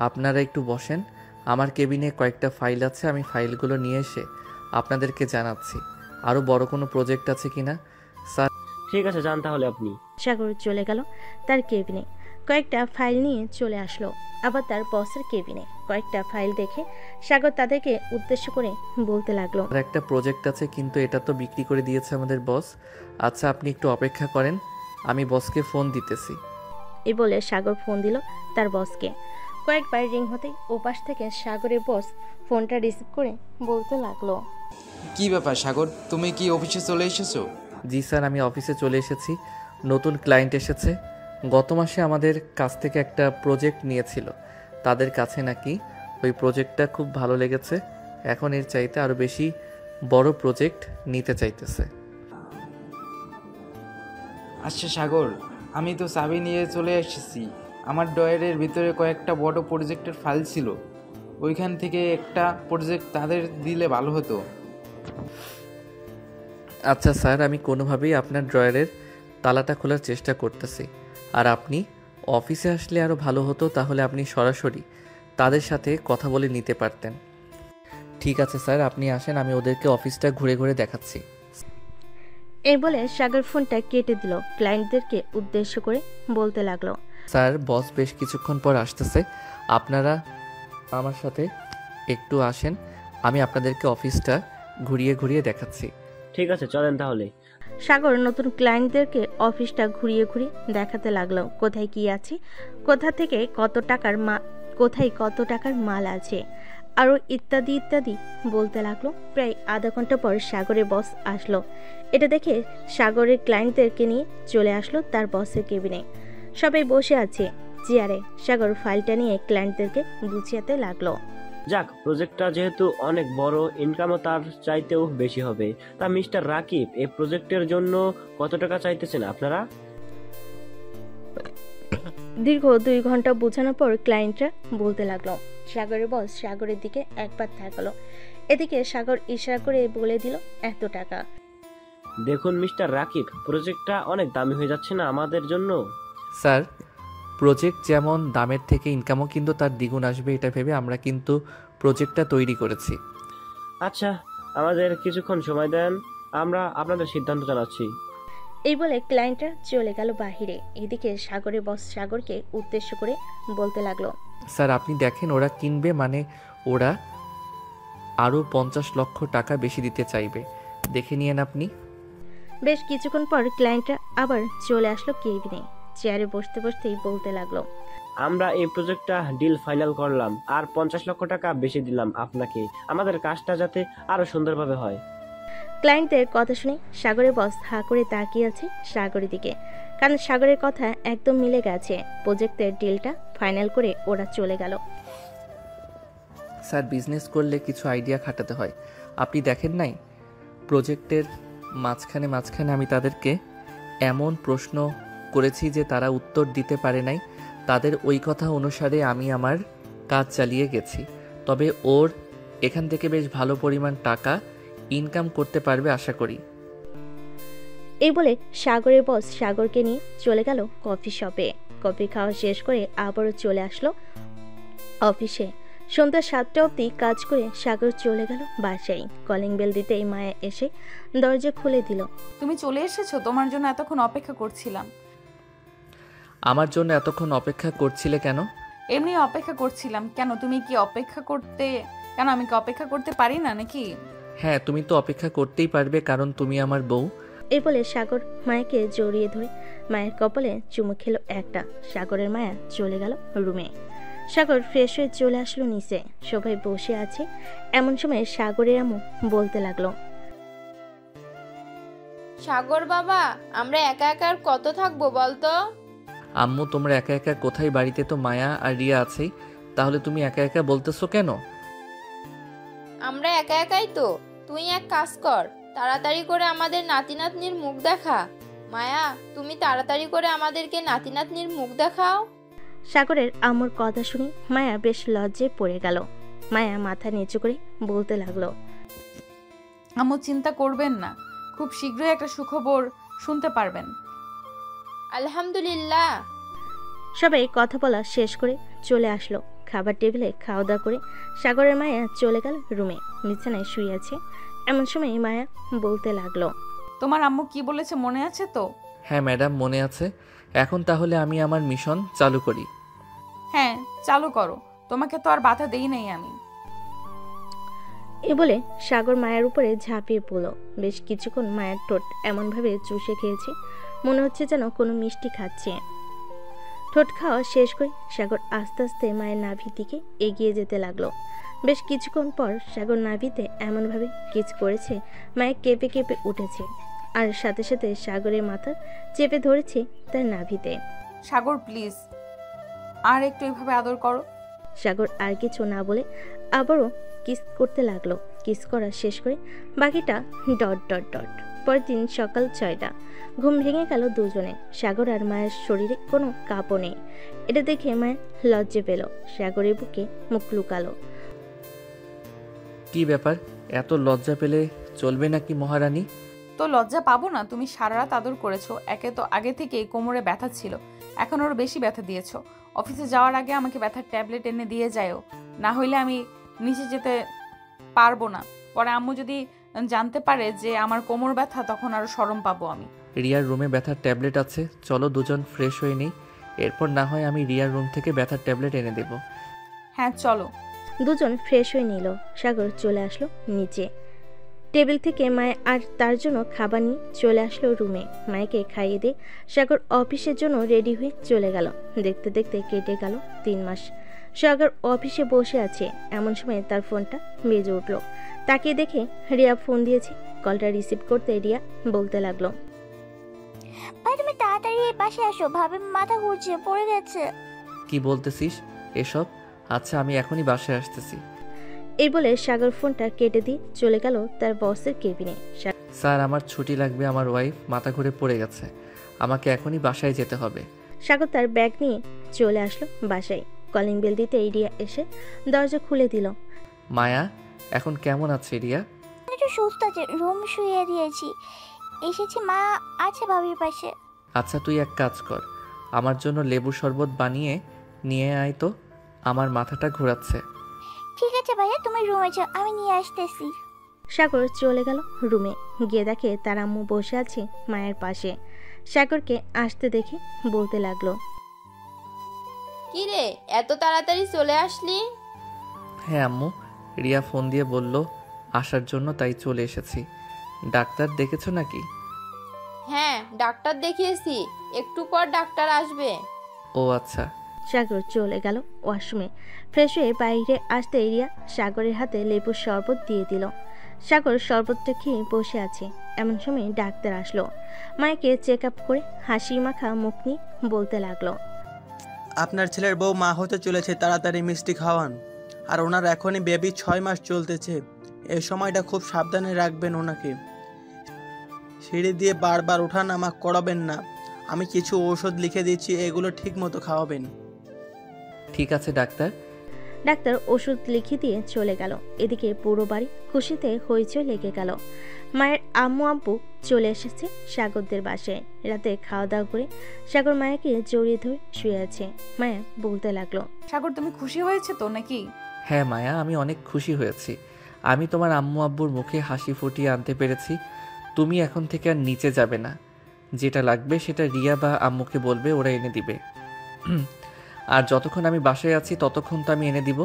আপনারা একটু বসেন। আমার কেবিনে কয়েকটা ফাইল আছে, আমি ফাইলগুলো নিয়ে এসে আপনাদেরকে জানাচ্ছি আরো বড় কোনো প্রজেক্ট আছে কিনা। স্যার ঠিক আছে, যান তাহলে আপনি। সাগর চলে গেল তার কেবিনে। কয়েকটা ফাইল নিয়ে চলে আসলো আবার তার বসের কেবিনে। কয়েকটা ফাইল দেখে সাগর তাদেরকে উদ্দেশ্য করে বলতে লাগলো, আর একটা প্রজেক্ট আছে, কিন্তু এটা তো বিক্রি করে দিয়েছে আমাদের বস। আচ্ছা, আপনি একটু অপেক্ষা করেন, আমি বসকে ফোন দিতেছি। এই বলে সাগর ফোন দিল তার বসকে। কয়েকবার রিং হতেই ওপাশ থেকে সাগরের বস ফোনটা রিসিভ করে বলতে লাগলো, কি ব্যাপার সাগর, তুমি কি অফিসে চলে এসেছো? জি স্যার, আমি অফিসে চলে এসেছি। নতুন ক্লায়েন্ট এসেছে। গত মাসে আমাদের কাছ থেকে একটা প্রজেক্ট নিয়েছিল। তাদের কাছে নাকি ওই প্রজেক্টটা খুব ভালো লেগেছে। এখন এর চাইতে আরও বেশি বড় প্রজেক্ট নিতে চাইতেছে। আচ্ছা সাগর, আমি তো চাবি নিয়ে চলে এসেছি। আমার ড্রয়ারের ভিতরে কয়েকটা বড় প্রজেক্টের ফাইল ছিল। ওইখান থেকে একটা প্রজেক্ট তাদের দিলে ভালো হতো। আচ্ছা স্যার, আমি কোনোভাবেই আপনার ড্রয়ারের তালাটা খোলার চেষ্টা করতেছি। আর আপনি অফিসে আসলে আরও ভালো হতো, তাহলে আপনি সরাসরি তাদের সাথে কথা বলে নিতে পারতেন। ঠিক আছে স্যার, আপনি আসেন, আমি ওদেরকে অফিসটা ঘুরে ঘুরে দেখাচ্ছি। এই বলে সাগর ফোনটা কেটে দিল। ক্লায়েন্টদেরকে উদ্দেশ্য করে বলতে লাগলো, স্যার বস বেশ কিছুক্ষণ পর আসতেছে, আপনারা আমার সাথে একটু আসেন, আমি আপনাদেরকে অফিসটা ঘুরিয়ে ঘুরিয়ে দেখাচ্ছি। ঠিক আছে, চলেন তাহলে। সাগর নতুন ক্লায়েন্টদেরকে অফিসটা ঘুরিয়ে ঘুরিয়ে দেখাতে লাগলো। কোথায় কি আছে, কোথায় কত টাকার মাল আছে, আরও ইত্যাদি ইত্যাদি বলতে লাগলো। প্রায় আধা ঘন্টা পর সাগরের বস আসলো। এটা দেখে সাগরের ক্লায়েন্টদেরকে নিয়ে চলে আসলো তার বসের কেবিনে। সবাই বসে আছে চেয়ারে। সাগর ফাইলটা নিয়ে ক্লায়েন্টদেরকে বুঝিয়ে লাগলো, যাক, প্রজেক্টটা যেহেতু অনেক বড়, ইনকামও তার চাইতেও বেশি হবে। তা মিস্টার রাকিব, এই প্রজেক্টের জন্য কত টাকা চাইতেছেন আপনারা? দীর্ঘ 2 ঘন্টা বোঝানোর পর ক্লায়েন্টরা বলতে লাগলো। সাগরের বস সাগরের দিকে একবার তাকালো। এদিকে সাগর ইশারা করে বলে দিল, এত টাকা। দেখুন মিস্টার রাকিব, প্রজেক্টটা অনেক দামি হয়ে যাচ্ছে না আমাদের জন্য? স্যার, প্রজেক্ট যেমন দামের থেকে ইনকামও কিন্তু তার দ্বিগুণ আসবে, এটা ভেবে আমরা কিন্তু প্রজেক্টটা তৈরি করেছি। আচ্ছা, আমাদের কিছুক্ষণ সময় দেন, আমরা আপনাদের সিদ্ধান্ত জানাচ্ছি। এই বলে ক্লায়েন্টরা চলে গেল বাহিরে। এদিকে সাগরের বস সাগরকে উদ্দেশ্য করে বলতে লাগলো, স্যার আপনি দেখেন, ওরা কিনবে, মানে ওরা আরও 50 লক্ষ টাকা বেশি দিতে চাইবে, দেখে নিয়েন আপনি। বেশ কিছুক্ষণ পর ক্লায়েন্টরা আবার চলে আসলো কেবিনে। চেয়ারে বসতে বসতেই বলতে লাগলো, আমরা এই প্রজেক্টটা ডিল ফাইনাল করলাম, আর 50 লক্ষ টাকা বেশি দিলাম আপনাকে, আমাদের কাজটা যাতে আরো সুন্দরভাবে হয়। ক্লায়েন্টদের কথা শুনে সাগরের বস হা করে তাকিয়ে আছে সাগরের দিকে, কারণ সাগরের কথা একদম মিলে গেছে। প্রজেক্টের ডিলটা ফাইনাল করে ওরা চলে গেল। স্যার, বিজনেস করলে কিছু আইডিয়া খাটাতে হয়, আপনি দেখেন নাই? প্রজেক্টের মাঝখানে আমি তাদেরকে এমন প্রশ্ন করেছি যে তারা উত্তর দিতে পারে নাই। তাদের ওই কথা অনুসারে আমি আমার কাজ চালিয়ে গেছি। তবে ওর এখান থেকে বেশ ভালো পরিমাণ টাকা ইনকাম করতে পারবে আশা করি। এই বলে সাগরের বস সাগরকে নিয়ে চলে গেল কফি শপে। কফি খাওয়া শেষ করে আবারও চলে আসলো অফিসে। সন্ধ্যা 7টা অবধি কাজ করে সাগর চলে গেল বাসায়। কলিং বেল দিতেই মায়া এসে দরজা খুলে দিল। তুমি চলে এসেছো, তোমার জন্য এতক্ষণ অপেক্ষা করছিলাম। আমার জন্য এতক্ষণ অপেক্ষা করছিলে কেন? এমনি অপেক্ষা করছিলাম। কেন, তুমি কি অপেক্ষা করতে, কেন আমি কি অপেক্ষা করতে পারি না নাকি? হ্যাঁ, তুমি তো অপেক্ষা করতেই পারবে, কারণ তুমি আমার বউ। এই বলে সাগর মায়াকে জড়িয়ে ধরে মায়ের কপালে চুমু খেলো একটা। সাগরের মায়া চলে গেল রুমে। সাগর ফ্রেশ হয়ে চলে আসলো নিচে। সবাই বসে আছে, এমন সময় সাগরের আম্মু বলতে লাগলো, সাগর বাবা, আমরা একা একা আর কত থাকবো বলতো? আম্মু, তোমরা একা একা কোথায়? বাড়িতে তো মায়া আর রিয়া আছেই, তাহলে তুমি একা একা বলতেছো কেন? আমরা একা একাই তো। তুই এক কাজ কর, তাড়াতাড়ি করে আমাদের নাতি নাতনির মুখ দেখা। মায়া, তুমি তাড়াতাড়ি করে আমাদেরকে নাতি নাতনির মুখ দেখাও। সাগরের আম্মুর কথা শুনে মায়া বেশ লজ্জায় পড়ে গেল। মায়া মাথা নিচু করে বলতে লাগলো, আম্মু চিন্তা করবেন না, খুব শীঘ্রই একটা সুখবর শুনতে পারবেন। আলহামদুলিল্লাহ। সবাই কথা বলা শেষ করে চলে আসলো। খাবার টেবিলে খাওয়া দাওয়া করে সাগরের মায়া চলে গেল রুমে। বিছানায় শুয়ে আছে, এমন সময় মায়া বলতে লাগলো, তোমার আম্মু কি বলেছে মনে আছে তো? হ্যাঁ ম্যাডাম, মনে আছে। এখন তাহলে আমি আমার মিশন চালু করি। হ্যাঁ, চালু করো, তোমাকে তো আর বাধা দেই নাই আমি। এ বলে সাগর মায়ের উপরে ঝাঁপিয়ে পড়ল। বেশ কিছুক্ষণ মায়ের ঠোঁট এমনভাবে চুষে খেয়েছে, মনে হচ্ছে যেন কোনো মিষ্টি খাচ্ছে। ঠোঁট খাওয়া শেষ করে সাগর আস্তে আস্তে মায়ের নাভির দিকে এগিয়ে যেতে লাগলো। বেশ কিছুক্ষণ পর সাগর নাভিতে এমনভাবে কিস করেছে, মায়ের কেঁপে কেঁপে উঠেছে, আর সাথে সাথে সাগরের মাথা চেপে ধরেছে তার নাভিতে। সাগর প্লিজ, আর একটু এইভাবে আদর করো। সাগর আর কিছু না বলে আবারও কিস করতে লাগলো। কিস করা শেষ করে বাকিটা ডট ডট ডট। পরের দিন সকাল 6টা, ঘুম ভেঙে গেল দুজনে। সাগর আর মায়ের শরীরে কোনো কাঁপও নেই। এটা দেখে মায়ের লজ্জা পেল। সাগরের বুকে মুখ লুকালো। কি ব্যাপার, এত লজ্জা পেলে চলবে নাকি মহারানী? তো লজ্জা পাবো না? তুমি সারা রাত আদর করেছো। একে তো আগে থেকেই কোমরে ব্যথা ছিল, এখন ওর বেশি ব্যথা দিয়েছো। অফিসে যাওয়ার আগে আমাকে ব্যথার ট্যাবলেট এনে দিয়ে যাও, না হইলে আমি নিচে যেতে পারবো না। পরে আম্মু যদি জানতে পারে যে আমার কোমর ব্যথা, তখন আরো শরম পাবো আমি। রিয়ার রুমে ব্যথার ট্যাবলেট আছে, চলো দুজন ফ্রেশ হয়ে নিই, এরপর না হয় আমি রিয়ার রুম থেকে ব্যথার ট্যাবলেট এনে দেব। হ্যাঁ চলো। দুজন ফ্রেশ হয়ে নিল। সাগর চলে আসলো নিচে। টেবিল থেকে মায়ে আর তার জন্য খাবার নিয়ে চলে আসলো রুমে। মায়েকে খাইয়ে দিয়ে সাগর অফিসের জন্য রেডি হয়ে চলে গেল। দেখতে দেখতে কেটে গেল 3 মাস। সাগর অফিসে বসে আছে, এমন সময় তার ফোনটা বেজে উঠল। তাকে দেখে রিয়া ফোন দিয়েছে। কলটা রিসিভ করতে রিয়া বলতে লাগলো, ভাই তুমি তাড়াতাড়ি এই পাশে আসো, ভাবে মাথা ঘুরছে, পড়ে গেছে। কি বলতেছিস এসব? আচ্ছা, আমি এখনই বাসায় আসতেছি। এই বলে সাগর ফোনটা কেটে দিয়ে চলে গেল তার বসের কেবিনে। স্যার, আমার ছুটি লাগবে, আমার ওয়াইফ মাথা ঘুরে পড়ে গেছে, আমাকে এখনই বাসায় যেতে হবে। সাগর তার ব্যাগ নিয়ে চলে আসলো বাসায়। কলিং বেল দিতে রিয়া এসে দরজা খুলে দিল। মায়া, এখন কেমন আছে রিয়া? একটু সুস্থ আছে, রুম শুয়ে দিয়েছি, এসেছি, মা আছে ভাবির পাশে। আচ্ছা, তুই এক কাজ কর, আমার জন্য লেবু শরবত বানিয়ে নিয়ে আয় তো, আমার মাথাটা ঘোরাচ্ছে। ঠিক আছে ভাইয়া, তুমি রুমে যাও, আমি নিয়ে আসতেছি। সাগর চলে গেল রুমে। গিয়ে দেখে তার আম্মু বসে আছে মায়ের পাশে। সাগরকে আসতে দেখে বলতে লাগলো, কি রে, এত তাড়াতাড়ি চলে আসলি? হ্যাঁ আম্মু, রিয়া ফোন দিয়ে বলল আসার জন্য, তাই চলে এসেছি। ডাক্তার দেখেছো নাকি? হ্যাঁ, ডাক্তার দেখিয়েছি, একটু পর ডাক্তার আসবে। ও আচ্ছা। সাগর চলে গেল ওয়াশরুমে। ফ্রেশ হয়ে বাইরে আসতে রিয়া সাগরের হাতে লেবুর শরবত দিয়ে দিল। সাগর শরবতটা খেয়ে বসে আছে, এমন সময় ডাক্তার আসলো। মায়েকে চেক আপ করে হাসি মাখা মুখ নিয়ে বলতে লাগলো, আপনার ছেলের বউ মা হতে চলেছে, তাড়াতাড়ি মিষ্টি খাওয়ান। আর ওনার এখনই বেবি 6 মাস চলতেছে, এই সময়টা খুব সাবধানে রাখবেন ওনাকে। সিঁড়ি দিয়ে বারবার ওঠানামা করাবেন না। আমি কিছু ঔষধ লিখে দিচ্ছি, এগুলো ঠিক মতো খাওয়াবেন। ঠিক আছে ডাক্তার। ডাক্তার ওষুধ লিখে দিয়ে চলে গেল। এদিকে পুরো বাড়ি খুশিতে হইচই লেগে গেল। মায়ের আম্মু আব্বু চলে এসেছে সাগরদের বাসায়। রাতে খাওয়া দাওয়া করে সাগর মায়াকে জড়িয়ে ধরে শুয়ে আছে। মায়া বলতে লাগলো, সাগর তুমি খুশি হয়েছে তো নাকি? হ্যাঁ মায়া, আমি অনেক খুশি হয়েছি। আমি তোমার আম্মু আব্বুর মুখে হাসি ফুটিয়ে আনতে পেরেছি। তুমি এখন থেকে আর নিচে যাবে না। যেটা লাগবে সেটা রিয়া বা আম্মুকে বলবে, ওরা এনে দিবে। আর যতক্ষণ আমি বাসায় আছি ততক্ষণ তো আমি এনে দিব।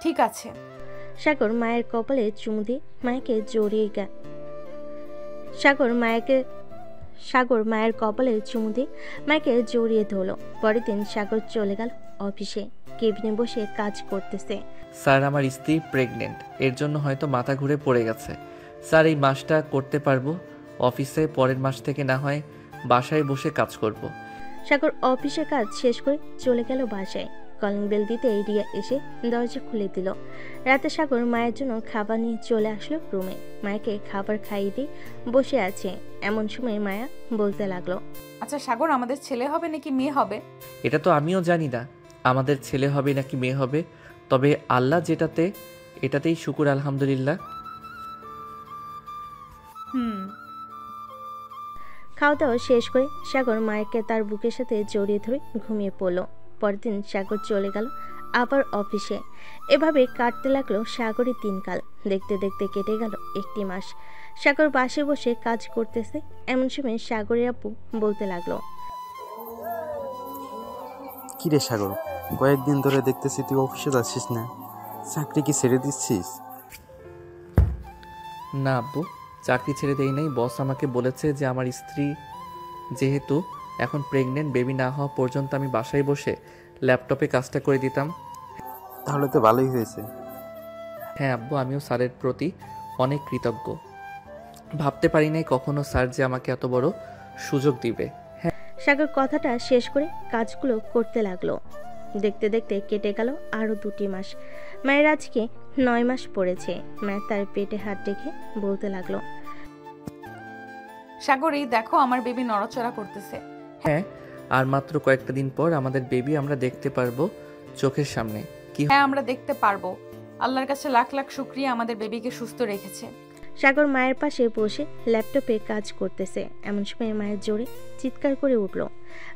ঠিক আছে। সাগর মায়ের কপালে চুমু দিয়ে মায়াকে জড়িয়ে সাগর মায়ের কপালে চুমু দিয়ে মাকে জড়িয়ে ধরলো। পরের দিন সাগর চলে গেল অফিসে। কেবিনে বসে কাজ করতেছে। স্যার, আমার স্ত্রী প্রেগনেন্ট, এর জন্য হয়তো মাথা ঘুরে পড়ে গেছে। স্যার, এই মাসটা করতে পারবো অফিসে, পরের মাস থেকে না হয় বাসায় বসে কাজ করব। সাগর অফিসে কাজ শেষ করে চলে গেল বাসায়। কলিং বেল দিতে রিয়া এসে দরজা খুলে দিল। রাতে সাগর মায়ের জন্য খাবার নিয়ে চলে আসলো রুমে। মায়াকে খাবার খাইয়ে দিয়ে বসে আছে। এমন সময় মায়া বলতে লাগলো, আচ্ছা সাগর, আমাদের ছেলে হবে নাকি মেয়ে হবে? এটা তো আমিও জানি না আমাদের ছেলে হবে নাকি মেয়ে হবে, তবে আল্লাহ এটাতেই শুকুর আলহামদুলিল্লাহ। খাওয়া দাওয়া শেষ করে সাগর মায়াকে তার বুকের সাথে জড়িয়ে ধরে ঘুমিয়ে পড়ল। পরের দিন সাগর চলে গেল আবার অফিসে। এভাবে কাটতে লাগলো সাগরের দিনকাল। দেখতে দেখতে কেটে গেল 1 মাস। সাগর বাসে বসে কাজ করতেছে। এমন সময় সাগরের আপু বলতে লাগলো, কি রে সাগর, কয়েকদিন ধরে দেখতেছি তুই অফিসে যাচ্ছিস না, চাকরি কি ছেড়ে দিচ্ছিস? না আব্বু, চাকরি ছেড়ে দেই নাই। বস আমাকে বলেছে যে আমার স্ত্রী যেহেতু এখন প্রেগনেন্ট, বেবি না হওয়া পর্যন্ত আমি বাসায় বসে ল্যাপটপে কাজটা করে দিতাম। তাহলে তো ভালোই হয়েছে। হ্যাঁ আব্বু, আমিও স্যারের প্রতি অনেক কৃতজ্ঞ। ভাবতে পারি নাই কখনো স্যার যে আমাকে এত বড় সুযোগ দিবে। সাগর কথাটা শেষ করে কাজগুলো করতে লাগলো। দেখতে দেখতে কেটে গেল আরো 2 মাস। মায়ের আজকে 9 মাস পড়েছে। মায়ের তার পেটে হাত রেখে বলতে লাগলো, সাগর, এই দেখো আমার বেবি নড়াচড়া করতেছে। হ্যাঁ, আর মাত্র কয়েকটা দিন পর আমাদের বেবি আমরা দেখতে পারবো চোখের সামনে। কি? হ্যাঁ, আমরা দেখতে পারবো। আল্লাহর কাছে লাখ লাখ শুকরিয়া আমাদের বেবিকে সুস্থ রেখেছে। সাগর মায়ের পাশে বসে ল্যাপটপে কাজ করতেছে। এমন সময় মায়ের জোরে চিৎকার করে উঠল।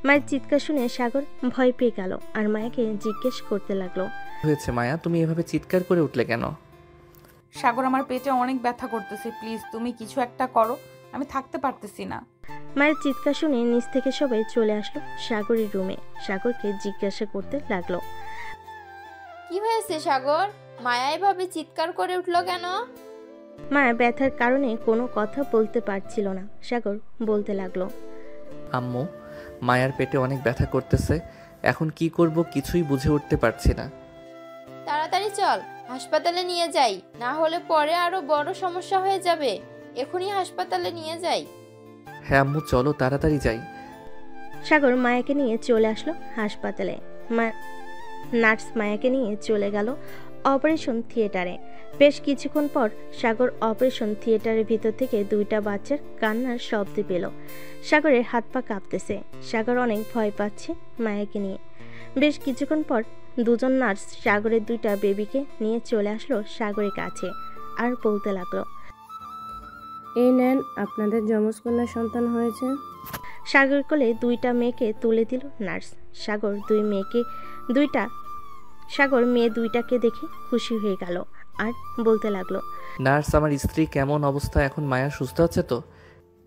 মায়ের চিৎকার শুনে সাগর ভয় পেয়ে গেল আর মায়াকে জিজ্ঞেস করতে লাগলো, হয়েছে মায়া, তুমি এভাবে চিৎকার করে উঠলে কেন? সাগর, আমার পেটে অনেক ব্যথা করতেছে, প্লিজ তুমি কিছু একটা করো, আমি থাকতে পারতেছি না। মায়ের চিৎকার শুনে নিচ থেকে সবাই চলে আসলো সাগরের রুমে। সাগরকে জিজ্ঞাসা করতে লাগলো, কি হয়েছে সাগর? মায়া এভাবে চিৎকার করে উঠলো কেন? মায়া ব্যথার কারণে কোনো কথা বলতে পারছিল না। সাগর বলতে লাগলো, আম্মু, মায়ার পেটে অনেক ব্যথা করতেছে, এখন কি করব কিছুই বুঝে উঠতে পারছি না। তাড়াতাড়ি চল, হাসপাতালে নিয়ে যাই, না হলে পরে আরো বড় সমস্যা হয়ে যাবে। এখনই হাসপাতালে নিয়ে যাই। হ্যাঁ আম্মু, চলো তাড়াতাড়ি যাই। সাগর মায়াকে নিয়ে চলে আসলো হাসপাতালে। নার্স মায়াকে নিয়ে চলে গেল অপারেশন থিয়েটারে। বেশ কিছুক্ষণ পর সাগর অপারেশন থিয়েটারের ভিতর থেকে 2টা বাচ্চার কান্নার শব্দ পেল। সাগরের হাত পা কাঁপতেছে। সাগর অনেক ভয় পাচ্ছে মায়াকে নিয়ে। বেশ কিছুক্ষণ পর 2জন নার্স সাগরের 2টা বেবিকে নিয়ে চলে আসলো সাগরের কাছে আর বলতে লাগলো, এই নেন, আপনাদের যমজ কন্যা সন্তান হয়েছে। সাগর কোলে 2টা মেয়েকে তুলে দিল নার্স। সাগর মেয়ে 2টাকে দেখে খুশি হয়ে গেল আর বলতে লাগলো, নার্স, আমার স্ত্রী কেমন অবস্থা এখন? মায়া সুস্থ আছে তো?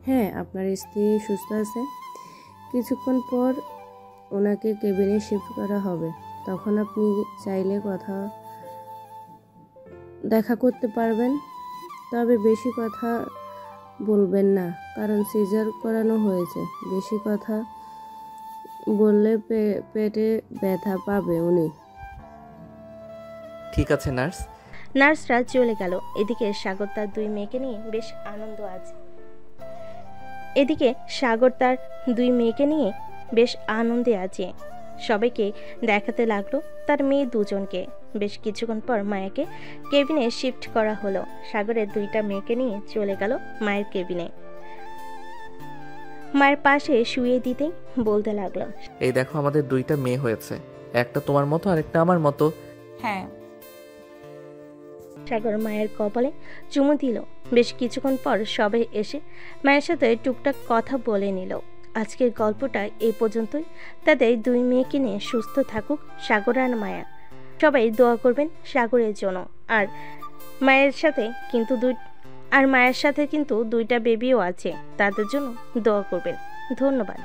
হ্যাঁ, আপনার স্ত্রী সুস্থ আছে। কিছুক্ষণ পর ওনাকে কেবিনে শিফট করা হবে, তখন আপনি চাইলে দেখা করতে পারবেন। তবে বেশি কথা বলবেন না, কারণ সিজার করানো হয়েছে। বেশি কথা বললে পেটে ব্যথা পাবে উনি। ঠিক আছে নার্স। নার্সরা চলে গেল। এদিকে সাগর তার 2 মেয়েকে নিয়ে বেশ আনন্দে আছে। সবাইকে দেখাতে লাগলো তার মেয়ে 2জনকে। বেশ কিছুক্ষণ পর মায়াকে কেবিনে শিফট করা হলো। সাগরের 2টা মেয়েকে নিয়ে চলে গেল মায়ের কেবিনে। মায়ের পাশে শুয়ে দিতেই বলতে লাগলো, এই দেখো আমাদের 2টা মেয়ে হয়েছে, একটা তোমার মতো আর একটা আমার মতো। হ্যাঁ। সাগর মায়ের কপালে চুমু দিল। বেশ কিছুক্ষণ পর সবাই এসে মায়ের সাথে টুকটাক কথা বলে নিল। আজকের গল্পটা এই পর্যন্তই। তাদের 2 মেয়েকে নিয়ে সুস্থ থাকুক সাগর আর মায়া। সবাই দোয়া করবেন সাগরের জন্য। আর মায়ের সাথে কিন্তু দুইটা বেবিও আছে, তাদের জন্য দোয়া করবেন। ধন্যবাদ।